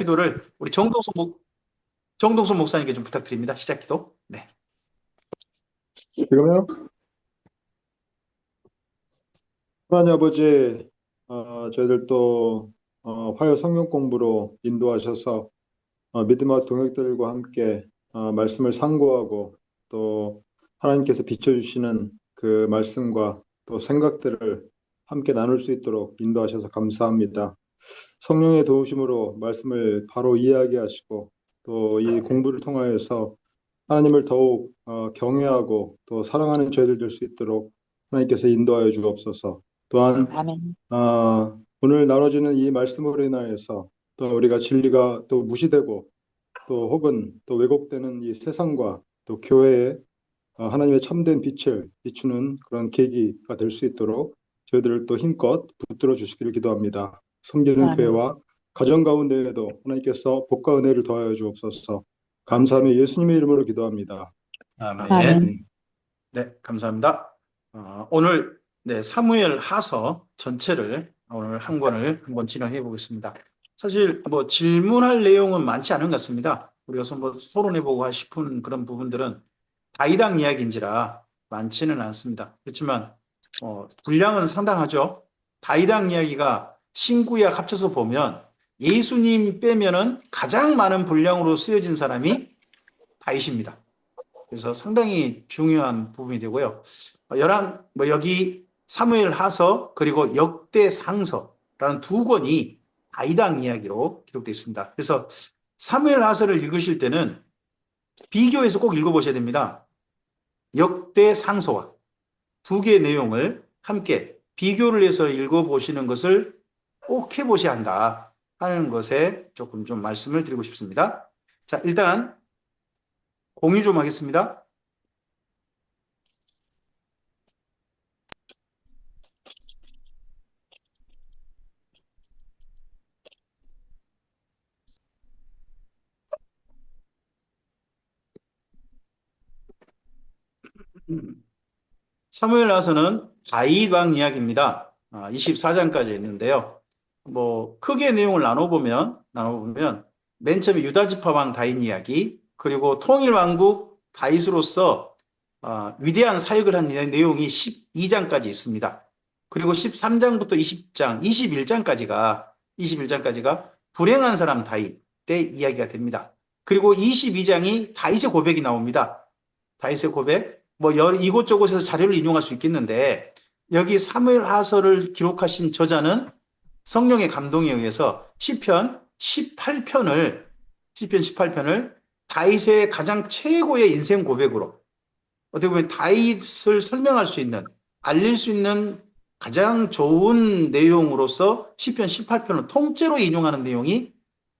기도를 우리 정동선 목사님께 좀 부탁드립니다. 시작 기도. 네. 지금요? 하나님 아버지, 저희들 또 화요 성경 공부로 인도하셔서 믿음과 동역들과 함께 말씀을 상고하고 또 하나님께서 비춰주시는 그 말씀과 또 생각들을 함께 나눌 수 있도록 인도하셔서 감사합니다. 성령의 도우심으로 말씀을 바로 이해하게 하시고 또 이 공부를 통하여서 하나님을 더욱 경외하고 또 사랑하는 저희들 될 수 있도록 하나님께서 인도하여 주옵소서. 또한 아멘. 오늘 나눠지는 이 말씀으로 인하여서 또 우리가 진리가 또 무시되고 또 혹은 또 왜곡되는 이 세상과 또 교회에 하나님의 참된 빛을 비추는 그런 계기가 될 수 있도록 저희들을 또 힘껏 붙들어 주시기를 기도합니다. 섬기는 아멘. 교회와 가정 가운데에도 하나님께서 복과 은혜를 더하여 주옵소서. 감사하며 예수님의 이름으로 기도합니다. 아멘. 아멘. 네, 감사합니다. 오늘 사무엘 하서 전체를 오늘 한 권을 한번 진행해 보겠습니다. 사실 뭐 질문할 내용은 많지 않은 것 같습니다. 우리가 뭐 토론해보고 싶은 그런 부분들은 다이당 이야기인지라 많지는 않습니다. 그렇지만 분량은 상당하죠. 다이당 이야기가 신구약 합쳐서 보면 예수님 빼면은 가장 많은 분량으로 쓰여진 사람이 다윗입니다. 그래서 상당히 중요한 부분이 되고요. 여기 사무엘 하서 그리고 역대 상서라는 두 권이 다이당 이야기로 기록되어 있습니다. 그래서 사무엘 하서를 읽으실 때는 비교해서 꼭 읽어보셔야 됩니다. 역대 상서와 두 개의 내용을 함께 비교를 해서 읽어보시는 것을 꼭 해보셔야 한다 하는 것에 조금 좀 말씀을 드리고 싶습니다. 자, 일단 공유 좀 하겠습니다. 사무엘하서는 다윗 왕 이야기입니다. 24장까지 있는데요. 뭐 크게 내용을 나눠보면 맨 처음에 유다 지파 왕 다윗 이야기, 그리고 통일 왕국 다윗으로서 위대한 사역을 한 내용이 12장까지 있습니다. 그리고 13장부터 20장, 21장까지가 불행한 사람 다윗의 이야기가 됩니다. 그리고 22장이 다윗의 고백이 나옵니다. 다윗의 고백, 뭐 이곳저곳에서 자료를 인용할 수 있겠는데 여기 사무엘 하서를 기록하신 저자는 성령의 감동에 의해서 시편 18편을 다윗의 가장 최고의 인생 고백으로 어떻게 보면 다윗을 설명할 수 있는, 알릴 수 있는 가장 좋은 내용으로서 시편 18편을 통째로 인용하는 내용이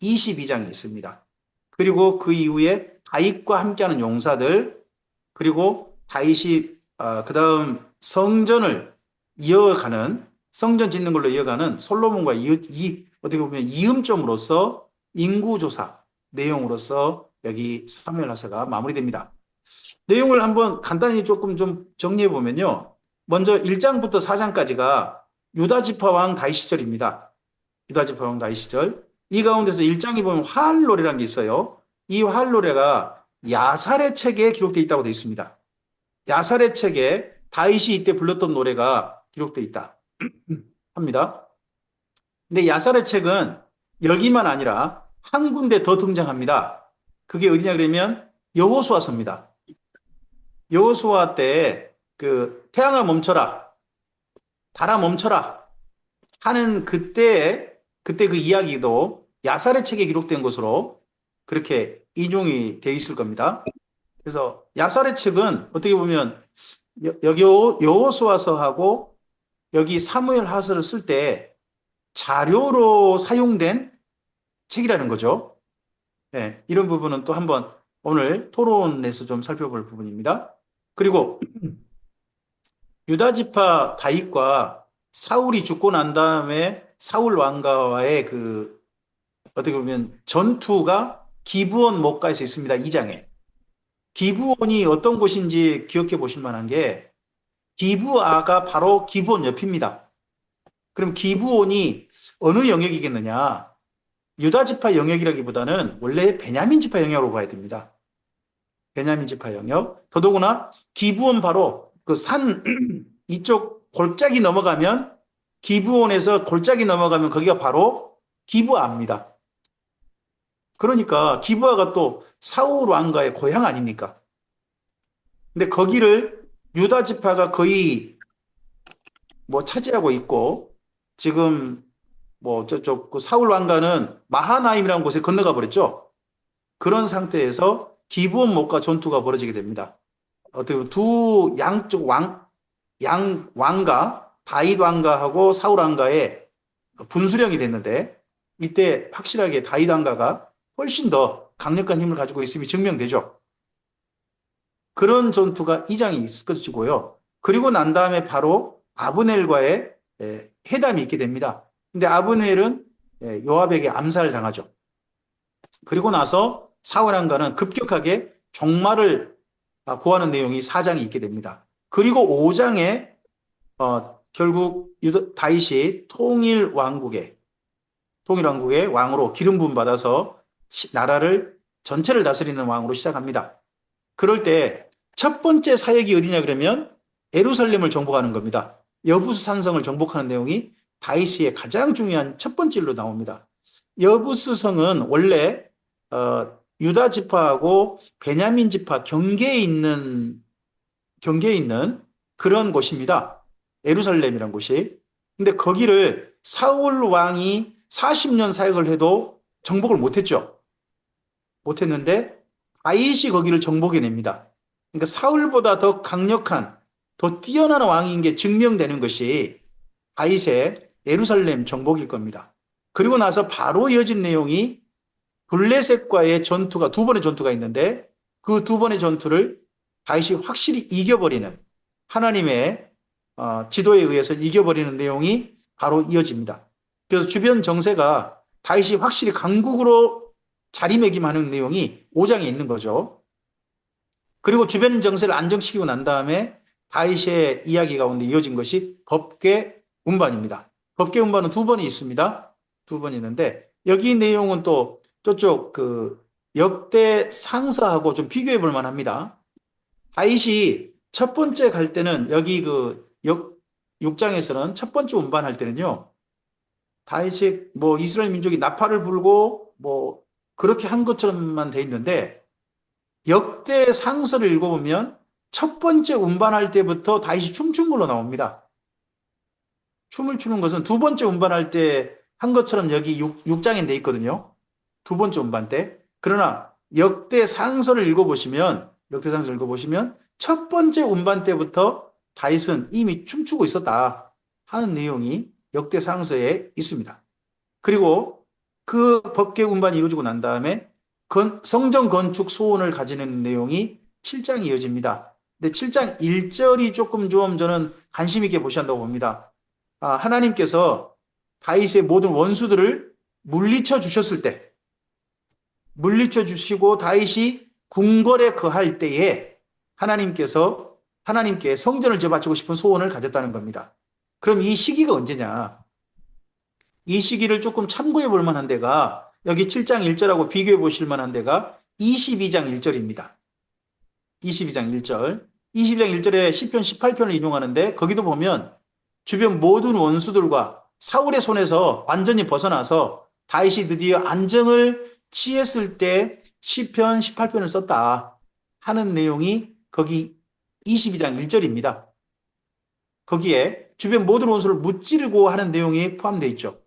22장에 있습니다. 그리고 그 이후에 다윗과 함께하는 용사들, 그리고 다윗이 그 다음 성전 짓는 걸로 이어가는 솔로몬과 어떻게 보면 이음점으로서 인구조사 내용으로서 여기 사무엘하서가 마무리됩니다. 내용을 한번 간단히 조금 좀 정리해 보면요. 먼저 1장부터 4장까지가 유다 지파 왕 다윗 시절입니다. 유다 지파 왕 다윗 시절. 이 가운데서 1장에 보면 화할 노래라는 게 있어요. 이 화할 노래가 야살의 책에 기록되어 있다고 되어 있습니다. 야살의 책에 다윗이 이때 불렀던 노래가 기록되어 있다 합니다. 근데 야살의 책은 여기만 아니라 한 군데 더 등장합니다. 그게 어디냐 그러면 여호수아서입니다. 여호수아 때 그 태양아 멈춰라, 달아 멈춰라 하는 그때 그 이야기도 야살의 책에 기록된 것으로 그렇게 인용이 되어 있을 겁니다. 그래서 야살의 책은 어떻게 보면 여기 여호수아서하고 여기 사무엘 하서를 쓸 때 자료로 사용된 책이라는 거죠. 네, 이런 부분은 또 한번 오늘 토론에서 좀 살펴볼 부분입니다. 그리고 유다 지파 다윗과 사울이 죽고 난 다음에 사울 왕가와의 그 어떻게 보면 전투가 기브온 목가에서 있습니다. 2장에. 기브온이 어떤 곳인지 기억해 보실 만한 게 기브아가 바로 기브온 옆입니다. 그럼 기브온이 어느 영역이겠느냐? 유다 지파 영역이라기보다는 원래 베냐민 지파 영역으로 가야 됩니다. 베냐민 지파 영역. 더더구나 기브온 바로 그 산 이쪽 골짜기 넘어가면 기브온에서 골짜기 넘어가면 거기가 바로 기브아입니다. 그러니까 기브아가 또 사울 왕가의 고향 아닙니까? 근데 거기를 유다 지파가 거의 뭐 차지하고 있고 지금 뭐 저쪽 그 사울 왕가는 마하나임이라는 곳에 건너가 버렸죠. 그런 상태에서 기브온 목과 전투가 벌어지게 됩니다. 어떻게 보면 두 양쪽 양 왕가, 다윗 왕가하고 사울 왕가의 분수령이 됐는데 이때 확실하게 다윗 왕가가 훨씬 더 강력한 힘을 가지고 있음이 증명되죠. 그런 전투가 이장이 있어지고요. 그리고 난 다음에 바로 아브넬과의 회담이 있게 됩니다. 근데 아브넬은 요압에게 암살당하죠. 그리고 나서 사울 왕가는 급격하게 종말을 고하는 내용이 4장이 있게 됩니다. 그리고 5장에 결국 다윗이 통일 왕국의 왕으로 기름 부음 받아서 나라를 전체를 다스리는 왕으로 시작합니다. 그럴 때 첫 번째 사역이 어디냐 그러면 예루살렘을 정복하는 겁니다. 여부수 산성을 정복하는 내용이 다윗의 가장 중요한 첫 번째 일로 나옵니다. 여부수 성은 원래 유다 지파하고 베냐민 지파 경계에 있는 그런 곳입니다. 예루살렘이란 곳이. 근데 거기를 사울 왕이 40년 사역을 해도 정복을 못했죠. 못했는데 다윗이 거기를 정복해냅니다. 그러니까 사울보다 더 강력한, 더 뛰어난 왕인 게 증명되는 것이 다윗의 예루살렘 정복일 겁니다. 그리고 나서 바로 이어진 내용이 블레셋과의 전투가 두 번의 전투가 있는데 그 두 번의 전투를 다윗이 확실히 이겨버리는 하나님의 지도에 의해서 이겨버리는 내용이 바로 이어집니다. 그래서 주변 정세가 다윗이 확실히 강국으로 자리매김하는 내용이 5장에 있는 거죠. 그리고 주변 정세를 안정시키고 난 다음에 다윗의 이야기 가운데 이어진 것이 법궤 운반입니다. 법궤 운반은 두 번이 있습니다. 두 번 있는데 여기 내용은 또 저쪽 그 역대 상서하고 좀 비교해 볼 만합니다. 다윗이 첫 번째 갈 때는 여기 그 6장에서는 첫 번째 운반할 때는요. 다윗이 뭐 이스라엘 민족이 나팔을 불고 뭐 그렇게 한 것처럼만 돼 있는데 역대 상서를 읽어보면 첫 번째 운반할 때부터 다윗이 춤춘 걸로 나옵니다. 춤을 추는 것은 두 번째 운반할 때 한 것처럼 여기 6장에 돼 있거든요. 두 번째 운반 때. 그러나 역대상서를 읽어보시면 첫 번째 운반 때부터 다윗은 이미 춤추고 있었다 하는 내용이 역대상서에 있습니다. 그리고 그 법궤 운반이 이루어지고 난 다음에 성전 건축 소원을 가지는 내용이 7장이 이어집니다. 근데 7장 1절이 조금 좀 저는 관심 있게 보셔야 한다고 봅니다. 하나님께서 다윗의 모든 원수들을 물리쳐 주셨을 때, 물리쳐 주시고 다윗이 궁궐에 거할 때에 하나님께 성전을 지어바치고 싶은 소원을 가졌다는 겁니다. 그럼 이 시기가 언제냐? 이 시기를 조금 참고해 볼 만한 데가 여기 7장 1절하고 비교해 보실 만한 데가 22장 1절입니다. 22장 1절. 22장 1절에 시편 18편을 인용하는데 거기도 보면 주변 모든 원수들과 사울의 손에서 완전히 벗어나서 다윗이 드디어 안정을 취했을 때 시편 18편을 썼다 하는 내용이 거기 22장 1절입니다. 거기에 주변 모든 원수를 무찌르고 하는 내용이 포함되어 있죠.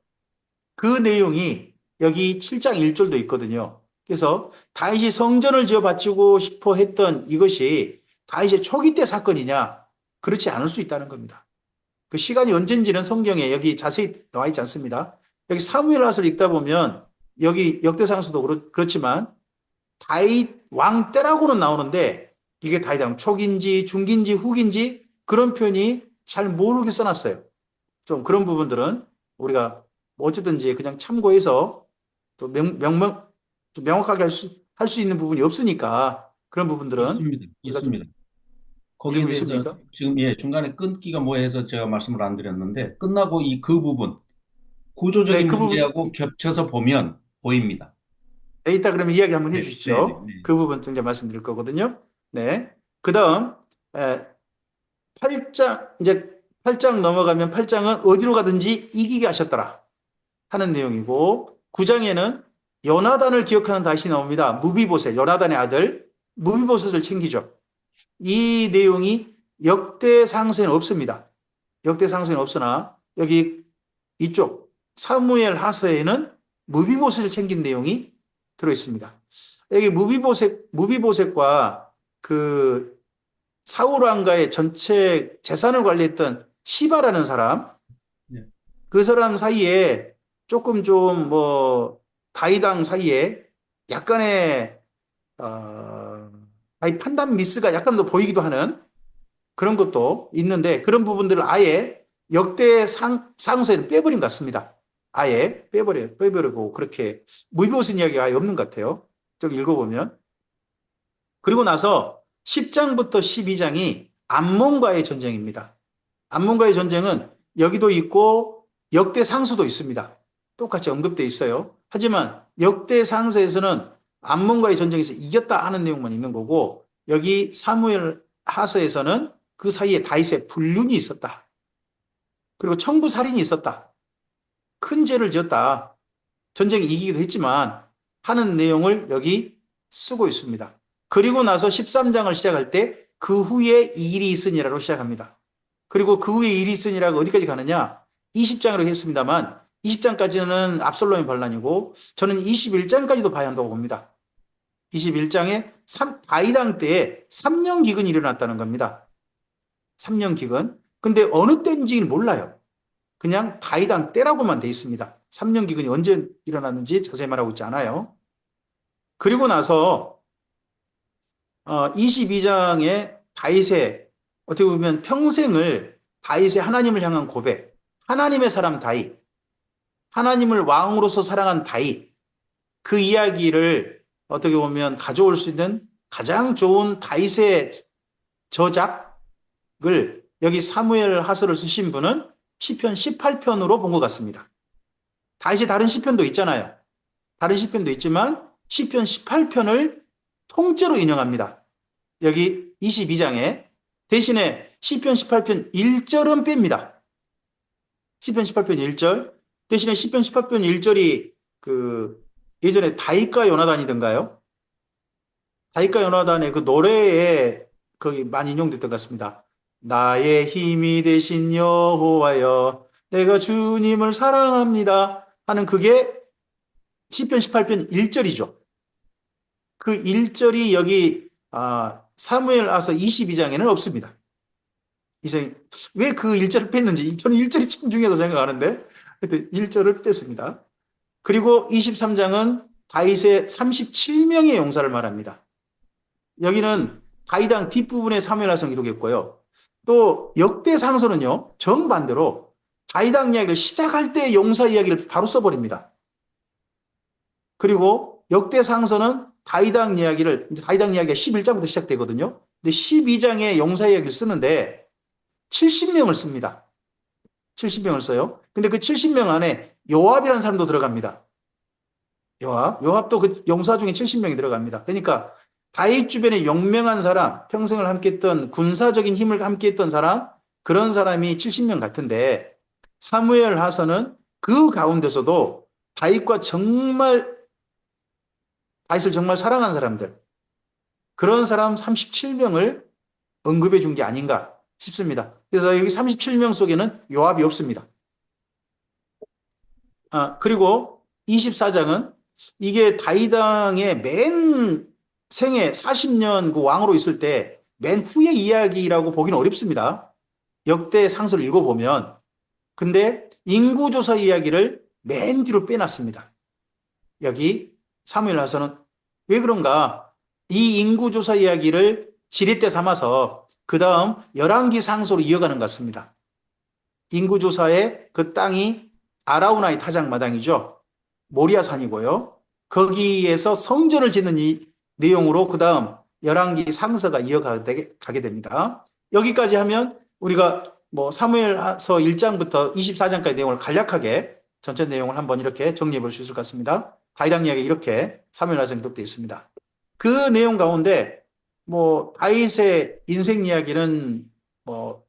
그 내용이 여기 7장 1절도 있거든요. 그래서 다윗이 성전을 지어 바치고 싶어 했던 이것이 다윗의 초기 때 사건이냐? 그렇지 않을 수 있다는 겁니다. 그 시간이 언젠지는 성경에 여기 자세히 나와 있지 않습니다. 여기 사무엘하서를 읽다 보면 여기 역대상서도 그렇지만 다윗 왕 때라고는 나오는데 이게 다윗 왕 초기인지 중기인지 후기인지 그런 표현이 잘 모르게 써놨어요. 좀 그런 부분들은 우리가 뭐 어쨌든지 그냥 참고해서 또 좀 명확하게 할 수 있는 부분이 없으니까 그런 부분들은 있습니다. 우리가 좀 있습니다. 거기에 비밀이 대해서 있습니까? 지금 중간에 끊기가 뭐해서 제가 말씀을 안 드렸는데 끝나고 이 그 부분 네, 구조적인 그 부분 문제하고 겹쳐서 보면 보입니다. 이따 그러면 이야기 한번 네, 네, 네, 해주시죠. 네. 그 부분 좀 이제 말씀드릴 거거든요. 네. 그 다음, 8장, 이제 8장 넘어가면 8장은 어디로 가든지 이기게 하셨더라 하는 내용이고, 9장에는 요나단을 기억하는 다시 나옵니다. 무비보셋, 요나단의 아들, 무비보셋을 챙기죠. 이 내용이 역대상서에는 없습니다. 역대상서에는 없으나, 여기 이쪽 사무엘 하서에는 무비보셋을 챙긴 내용이 들어있습니다. 여기 무비보셋과 그 사울 왕가의 전체 재산을 관리했던 시바라는 사람, 네. 그 사람 사이에 조금 좀 뭐 다이당 사이에 약간의 판단 미스가 약간 더 보이기도 하는 그런 것도 있는데 그런 부분들을 아예 역대 상서에는 빼버린 것 같습니다. 아예 빼버리고 그렇게 무비보스 이야기가 아예 없는 것 같아요. 저기 읽어보면. 그리고 나서 10장부터 12장이 암몬과의 전쟁입니다. 암몬과의 전쟁은 여기도 있고 역대 상서도 있습니다. 똑같이 언급되어 있어요. 하지만 역대 상서에서는 암몬과의 전쟁에서 이겼다 하는 내용만 있는 거고 여기 사무엘 하서에서는 그 사이에 다윗의 불륜이 있었다. 그리고 청부 살인이 있었다. 큰 죄를 지었다. 전쟁에 이기기도 했지만 하는 내용을 여기 쓰고 있습니다. 그리고 나서 13장을 시작할 때 그 후에 이 일이 있으니라로 시작합니다. 그리고 그 후에 일이 있으니라가 어디까지 가느냐? 20장으로 했습니다만 20장까지는 압살롬의 반란이고 저는 21장까지도 봐야 한다고 봅니다. 21장에 다이당 때에 3년 기근이 일어났다는 겁니다. 3년 기근. 근데 어느 때인지는 몰라요. 그냥 다이당 때라고만 돼 있습니다. 3년 기근이 언제 일어났는지 자세히 말하고 있지 않아요. 그리고 나서 22장에 다윗의 어떻게 보면 평생을 다윗의 하나님을 향한 고백, 하나님의 사람 다윗, 하나님을 왕으로서 사랑한 다윗, 그 이야기를 어떻게 보면 가져올 수 있는 가장 좋은 다윗의 저작을 여기 사무엘 하서를 쓰신 분은 시편 18편으로 본 것 같습니다. 다윗이 다른 시편도 있잖아요. 다른 시편도 있지만 시편 18편을 통째로 인용합니다. 여기 22장에 대신에 시편 18편 1절은 뺍니다. 시편 18편 1절 대신에 시편 18편 1절이 그 예전에 다윗과 요나단이던가요? 다윗과 요나단의 그 노래에 거기 많이 인용됐던 것 같습니다. 나의 힘이 되신 여호와여 내가 주님을 사랑합니다 하는 그게 시편 18편 1절이죠. 그 1절이 여기 사무엘하서 22장에는 없습니다. 왜 그 1절을 뺐는지 저는 1절이 참 중요하다고 생각하는데 1절을 뺐습니다. 그리고 23장은 다윗의 37명의 용사를 말합니다. 여기는 다윗왕 뒷부분에 사무엘하서 기록했고요. 또 역대상서는요. 정반대로 다윗왕 이야기를 시작할 때 용사 이야기를 바로 써버립니다. 그리고 역대상서는 다윗왕 이야기가 11장부터 시작되거든요. 근데 12장에 용사 이야기를 쓰는데 70명을 씁니다. 70명을 써요. 근데 그 70명 안에 요압이라는 사람도 들어갑니다. 요압도 그 용사 중에 70명이 들어갑니다. 그러니까 다윗 주변에 용맹한 사람, 평생을 함께했던 군사적인 힘을 함께했던 사람, 그런 사람이 70명 같은데 사무엘 하서는 그 가운데서도 다윗을 정말 사랑한 사람들, 그런 사람 37명을 언급해 준 게 아닌가 싶습니다. 그래서 여기 37명 속에는 요압이 없습니다. 그리고 24장은 이게 다윗왕의 맨 생애 40년 그 왕으로 있을 때 맨 후의 이야기라고 보기는 어렵습니다. 역대 상서를 읽어보면. 근데 인구조사 이야기를 맨 뒤로 빼놨습니다. 여기 사무엘하서는 왜 그런가? 이 인구조사 이야기를 지렛대 삼아서 그 다음 열왕기 상서로 이어가는 것 같습니다. 인구조사의 그 땅이 아라우나의 타작마당이죠. 모리아산이고요. 거기에서 성전을 짓는 이 내용으로 그 다음 열왕기 상서가 이어가게 됩니다. 여기까지 하면 우리가 뭐 사무엘서 1장부터 24장까지 내용을 간략하게 전체 내용을 한번 이렇게 정리해 볼 수 있을 것 같습니다. 다윗 이야기 이렇게 사무엘하에서 기록되어 있습니다. 그 내용 가운데 뭐 다윗의 인생 이야기는 뭐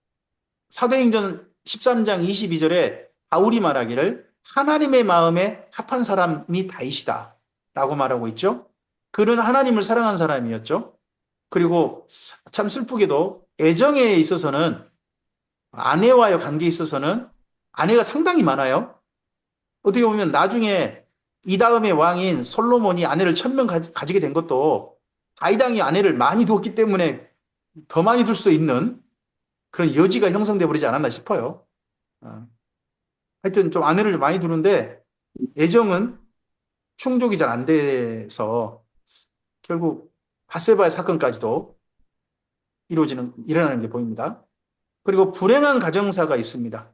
사도행전 13장 22절에 바울이 말하기를 하나님의 마음에 합한 사람이 다윗이다 라고 말하고 있죠. 그는 하나님을 사랑한 사람이었죠. 그리고 참 슬프게도 애정에 있어서는 아내와의 관계에 있어서는 아내가 상당히 많아요. 어떻게 보면 나중에 이 다음의 왕인 솔로몬이 아내를 1000명 가지게 된 것도 다윗 왕이 아내를 많이 두었기 때문에 더 많이 둘 수 있는 그런 여지가 형성돼 버리지 않았나 싶어요. 하여튼 좀 아내를 많이 두는데 애정은 충족이 잘 안 돼서 결국 밧세바의 사건까지도 일어나는 게 보입니다. 그리고 불행한 가정사가 있습니다.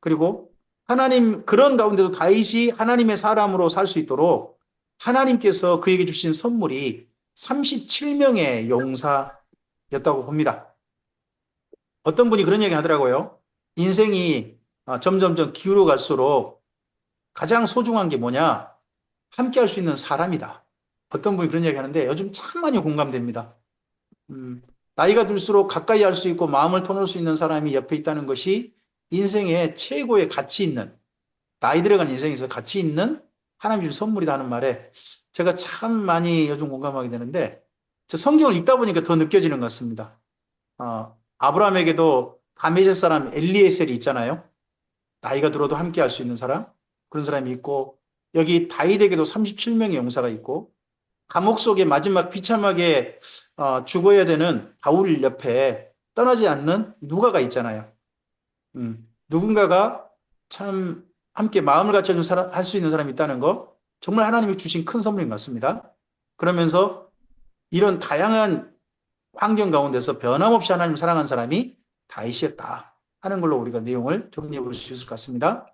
그리고 그런 가운데도 다윗이 하나님의 사람으로 살 수 있도록 하나님께서 그에게 주신 선물이 37명의 용사였다고 봅니다. 어떤 분이 그런 얘기 하더라고요. 인생이 점점점 기울어 갈수록 가장 소중한 게 뭐냐? 함께 할 수 있는 사람이다. 어떤 분이 그런 얘기 하는데 요즘 참 많이 공감됩니다. 나이가 들수록 가까이 할 수 있고 마음을 터놓을 수 있는 사람이 옆에 있다는 것이 인생의 최고의 가치 있는, 나이 들어간 인생에서 가치 있는 하나님 주신 선물이다 하는 말에 제가 참 많이 요즘 공감하게 되는데, 저 성경을 읽다 보니까 더 느껴지는 것 같습니다. 아브라함에게도 다메섹 사람 엘리에셀이 있잖아요. 나이가 들어도 함께 할 수 있는 사람, 그런 사람이 있고, 여기 다윗에게도 37명의 용사가 있고, 감옥 속에 마지막 비참하게 죽어야 되는 바울 옆에 떠나지 않는 누가가 있잖아요. 누군가가 참 함께 마음을 갖춰준 사람, 할 수 있는 사람이 있다는 거, 정말 하나님이 주신 큰 선물인 것 같습니다. 그러면서 이런 다양한 환경 가운데서 변함없이 하나님을 사랑한 사람이 다윗이었다 하는 걸로 우리가 내용을 정리해 볼 수 있을 것 같습니다.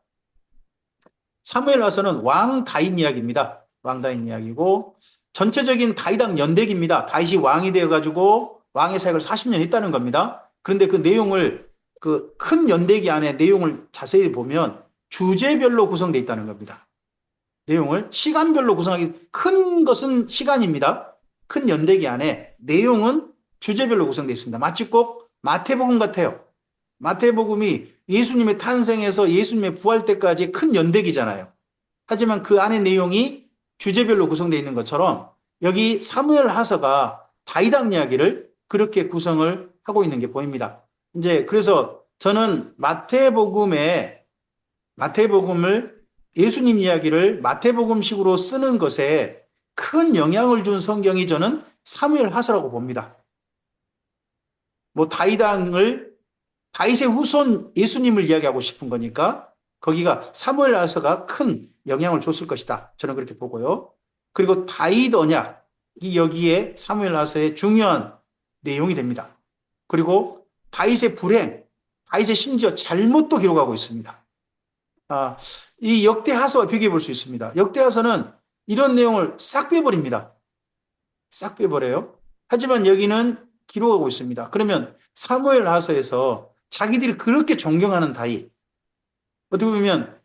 사무엘하서는 왕 다윗 이야기입니다. 왕 다윗 이야기고, 전체적인 다윗왕 연대기입니다. 다윗이 왕이 되어가지고 왕의 사역을 40년 했다는 겁니다. 그런데 그 내용을, 그 큰 연대기 안에 내용을 자세히 보면 주제별로 구성되어 있다는 겁니다. 내용을 시간별로 구성하기, 큰 것은 시간입니다. 큰 연대기 안에 내용은 주제별로 구성되어 있습니다. 마치 꼭 마태복음 같아요. 마태복음이 예수님의 탄생에서 예수님의 부활 때까지 큰 연대기잖아요. 하지만 그 안에 내용이 주제별로 구성되어 있는 것처럼 여기 사무엘하서가 다윗왕 이야기를 그렇게 구성을 하고 있는 게 보입니다. 이제 그래서 저는 마태복음을 예수님 이야기를 마태복음식으로 쓰는 것에 큰 영향을 준 성경이 저는 사무엘하서라고 봅니다. 뭐 다윗의 후손 예수님을 이야기하고 싶은 거니까 거기가 사무엘하서가 큰 영향을 줬을 것이다. 저는 그렇게 보고요. 그리고 다윗 언약이 여기에 사무엘하서의 중요한 내용이 됩니다. 그리고 다윗의 불행, 다윗의 심지어 잘못도 기록하고 있습니다. 이 역대하서와 비교해 볼 수 있습니다. 역대하서는 이런 내용을 싹 빼버립니다. 싹 빼버려요. 하지만 여기는 기록하고 있습니다. 그러면 사무엘하서에서 자기들이 그렇게 존경하는 다윗, 어떻게 보면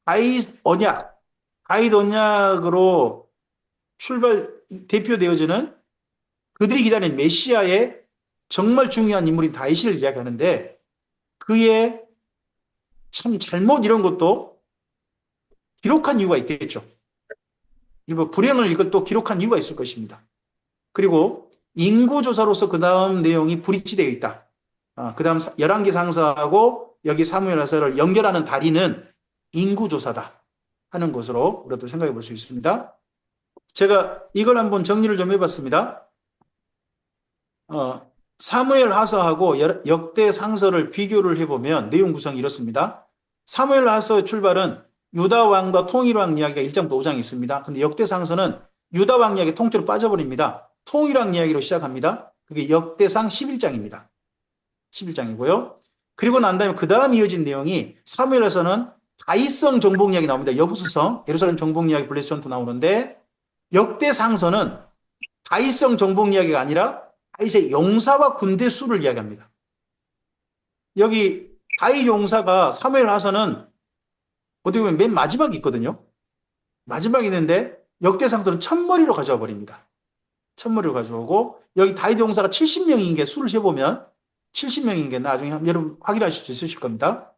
다윗 언약으로 대표되어지는 그들이 기다리는 메시아의 정말 중요한 인물인 다윗을 이야기하는데, 그의 참 잘못 이런 것도 기록한 이유가 있겠죠. 일부 불행을 이걸 또 기록한 이유가 있을 것입니다. 그리고 인구조사로서 그 다음 내용이 불이치되어 있다. 그 다음 열왕기 상서하고 여기 사무엘하서를 연결하는 다리는 인구조사다 하는 것으로 우리가 생각해 볼 수 있습니다. 제가 이걸 한번 정리를 좀 해봤습니다. 사무엘하서하고 역대상서를 비교를 해보면 내용 구성이 이렇습니다. 사무엘하서의 출발은 유다왕과 통일왕 이야기가 1장부터 5장이 있습니다. 근데 역대상서는 유다왕 이야기 통째로 빠져버립니다. 통일왕 이야기로 시작합니다. 그게 역대상 11장입니다. 11장이고요. 그리고 난 다음에 그 다음 이어진 내용이 사무엘에서는 다윗성 정복 이야기 나옵니다. 여부수성, 예루살렘 정복 이야기, 블레스 전투 나오는데, 역대상서는 다윗성 정복 이야기가 아니라 다윗의 용사와 군대 수를 이야기합니다. 여기 다윗 용사가 사무엘하서는 어떻게 보면 맨 마지막에 있거든요. 마지막에 있는데 역대상서는 천머리로 가져와 버립니다. 천머리로 가져오고 여기 다윗 용사가 70명인 게 수를 세보면 70명인 게 나중에 여러분 확인하실 수 있으실 겁니다.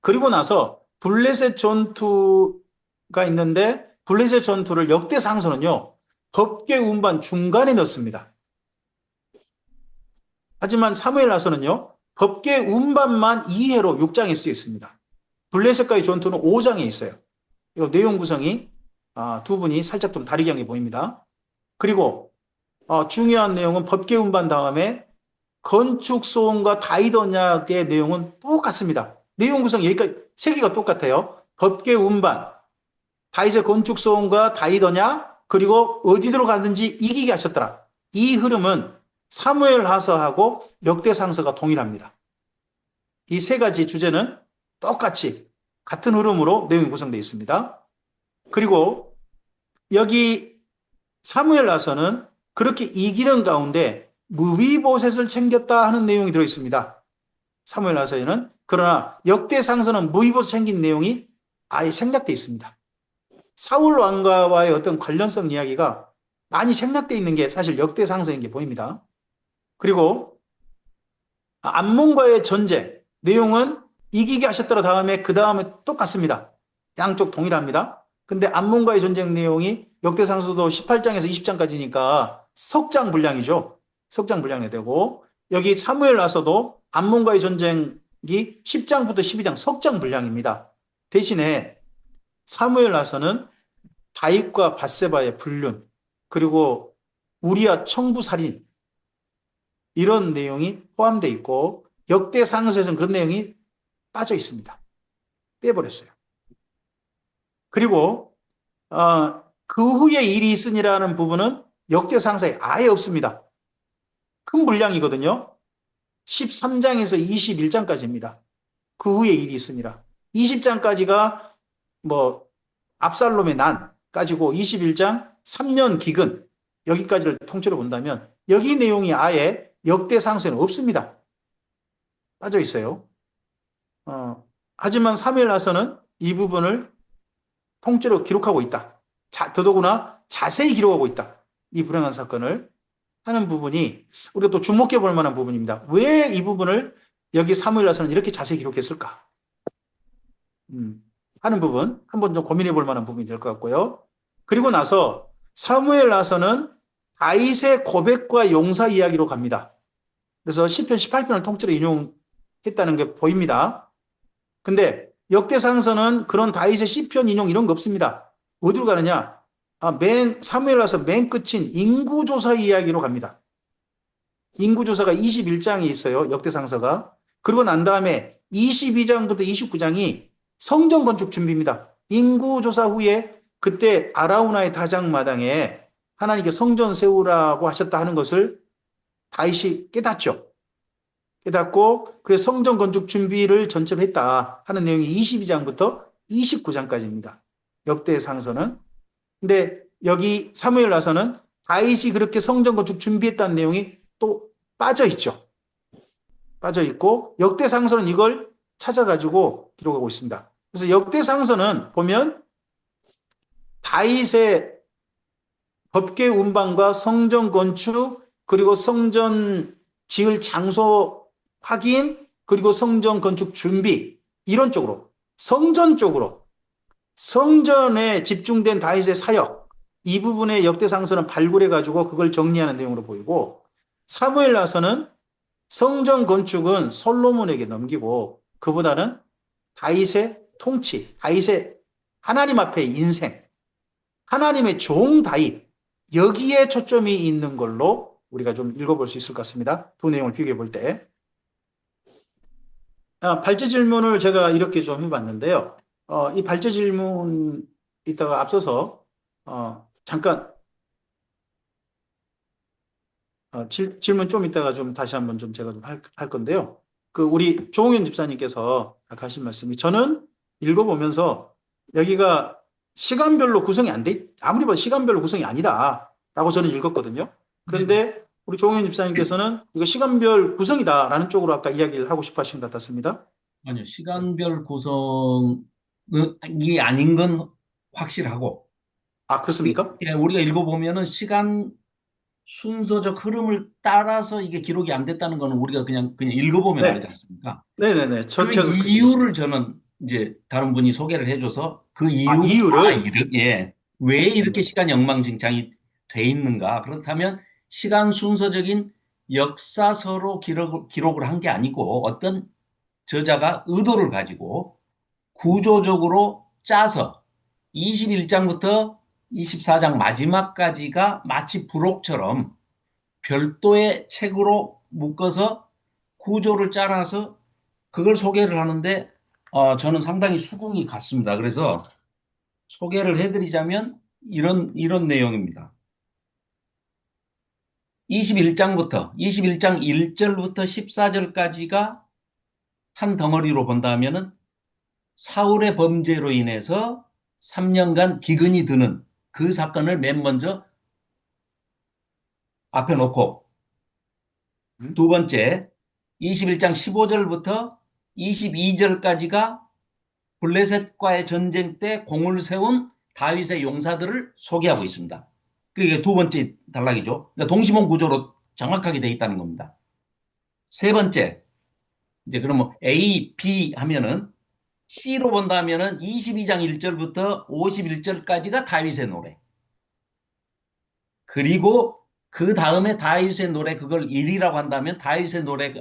그리고 나서 블레셋 전투가 있는데 블레셋 전투를 역대상서는요. 법궤 운반 중간에 넣습니다. 하지만 사무엘하서는요. 법궤 운반만 2회로 6장에 쓰여 있습니다. 블레셋과의 전투는 5장에 있어요. 이 내용 구성이 두 분이 살짝 좀 다르게 한 게 보입니다. 그리고 중요한 내용은 법궤 운반 다음에 건축 소원과 다윗 언약의 내용은 똑같습니다. 내용 구성 여기까지 세 개가 똑같아요. 법궤 운반, 다윗의 건축 소원과 다윗 언약, 그리고 어디로 갔는지 이기게 하셨더라. 이 흐름은 사무엘하서하고 역대상서가 동일합니다. 이 세 가지 주제는 똑같이 같은 흐름으로 내용이 구성되어 있습니다. 그리고 여기 사무엘하서는 그렇게 이기는 가운데 무비보셋을 챙겼다 하는 내용이 들어있습니다. 사무엘하서에는. 그러나 역대상서는 무비보셋 챙긴 내용이 아예 생략되어 있습니다. 사울 왕가와의 어떤 관련성 이야기가 많이 생략되어 있는 게 사실 역대상서인 게 보입니다. 그리고 암몬과의 전쟁 내용은 이기게 하셨더라 다음에 그 다음에 똑같습니다. 양쪽 동일합니다. 근데 암몬과의 전쟁 내용이 역대상서도 18장에서 20장까지니까 석장 분량이죠. 석장 분량이 되고 여기 사무엘하서도 암몬과의 전쟁이 10장부터 12장 석장 분량입니다. 대신에 사무엘하서는 다윗과 밧세바의 불륜 그리고 우리아 청부 살인 이런 내용이 포함되어 있고 역대상서에서는 그런 내용이 빠져 있습니다. 빼버렸어요. 그리고 그 후에 일이 있으니라는 부분은 역대상서에 아예 없습니다. 큰 분량이거든요. 13장에서 21장까지입니다. 그 후에 일이 있으니라. 20장까지가 뭐 압살롬의 난까지고 21장 3년 기근 여기까지를 통째로 본다면 여기 내용이 아예 역대상서에는 없습니다. 빠져 있어요. 하지만 사무엘하서는 이 부분을 통째로 기록하고 있다. 더더구나 자세히 기록하고 있다. 이 불행한 사건을 하는 부분이 우리가 또 주목해 볼 만한 부분입니다. 왜 이 부분을 여기 사무엘하서는 이렇게 자세히 기록했을까? 하는 부분 한번 좀 고민해 볼 만한 부분이 될 것 같고요. 그리고 나서 사무엘하서는 다윗의 고백과 용사 이야기로 갑니다. 그래서 시편 18편을 통째로 인용했다는 게 보입니다. 근데 역대상서는 그런 다윗의 시편 인용 이런 거 없습니다. 어디로 가느냐? 사무엘하서 맨 끝인 인구조사 이야기로 갑니다. 인구조사가 21장이 있어요. 역대상서가. 그리고 난 다음에 22장부터 29장이 성전 건축 준비입니다. 인구조사 후에 그때 아라우나의 다장마당에 하나님께 성전 세우라고 하셨다 하는 것을 다윗이 깨닫죠. 깨닫고 그래서 성전 건축 준비를 전체로 했다 하는 내용이 22장부터 29장까지입니다. 역대상서는. 근데 여기 사무엘하서는 다윗이 그렇게 성전 건축 준비했다는 내용이 또 빠져 있죠. 빠져 있고 역대상서는 이걸 찾아가지고 기록하고 있습니다. 그래서 역대상서는 보면 다윗의 법궤 운반과 성전 건축 그리고 성전 지을 장소 확인 그리고 성전 건축 준비 이런 쪽으로 성전 쪽으로 성전에 집중된 다윗의 사역 이 부분의 역대상서는 발굴해가지고 그걸 정리하는 내용으로 보이고 사무엘하서는 성전 건축은 솔로몬에게 넘기고 그보다는 다윗의 통치, 다윗의 하나님 앞의 인생, 하나님의 종 다윗 여기에 초점이 있는 걸로 우리가 좀 읽어볼 수 있을 것 같습니다. 두 내용을 비교해 볼 때. 발제 질문을 제가 이렇게 좀 해봤는데요. 이 발제 질문 이따가 앞서서 잠깐 질문 좀 이따가 좀 다시 한번 좀 제가 좀 할 건데요. 그 우리 조홍현 집사님께서 아까 하신 말씀이 저는 읽어보면서 여기가 시간별로 구성이 안 돼, 아무리 봐도 시간별로 구성이 아니다라고 저는 읽었거든요. 그런데 우리 조홍현 집사님께서는 이거 시간별 구성이다라는 쪽으로 아까 이야기를 하고 싶어 하신 것 같았습니다. 아니요, 시간별 구성이 아닌 건 확실하고, 아, 그렇습니까? 예, 우리가 읽어보면은 시간 순서적 흐름을 따라서 이게 기록이 안 됐다는 거는 우리가 그냥 읽어보면 알지 네. 않습니까? 네네네. 그 제가 그렇게 이유를 읽었습니다. 저는 이제 다른 분이 소개를 해줘서 그 아, 이유가 이유를? 이렇게, 왜 이렇게 음, 시간이 엉망진창이 돼 있는가? 그렇다면 시간 순서적인 역사서로 기록을 한 게 아니고 어떤 저자가 의도를 가지고 구조적으로 짜서 21장부터 24장 마지막까지가 마치 부록처럼 별도의 책으로 묶어서 구조를 짜놔서 그걸 소개를 하는데 저는 상당히 수긍이 갔습니다. 그래서 소개를 해드리자면 이런 내용입니다. 21장 1절부터 14절까지가 한 덩어리로 본다면은 사울의 범죄로 인해서 3년간 기근이 드는 그 사건을 맨 먼저 앞에 놓고, 음, 두 번째 21장 15절부터 22절까지가 블레셋과의 전쟁 때 공을 세운 다윗의 용사들을 소개하고 있습니다. 그게 두 번째 단락이죠. 그러니까 동시몬 구조로 정확하게 되어 있다는 겁니다. 세 번째, 이제 그러면 A, B 하면은 C로 본다면은 22장 1절부터 51절까지가 다윗의 노래. 그리고 그 다음에 다윗의 노래, 그걸 1이라고 한다면 다윗의 노래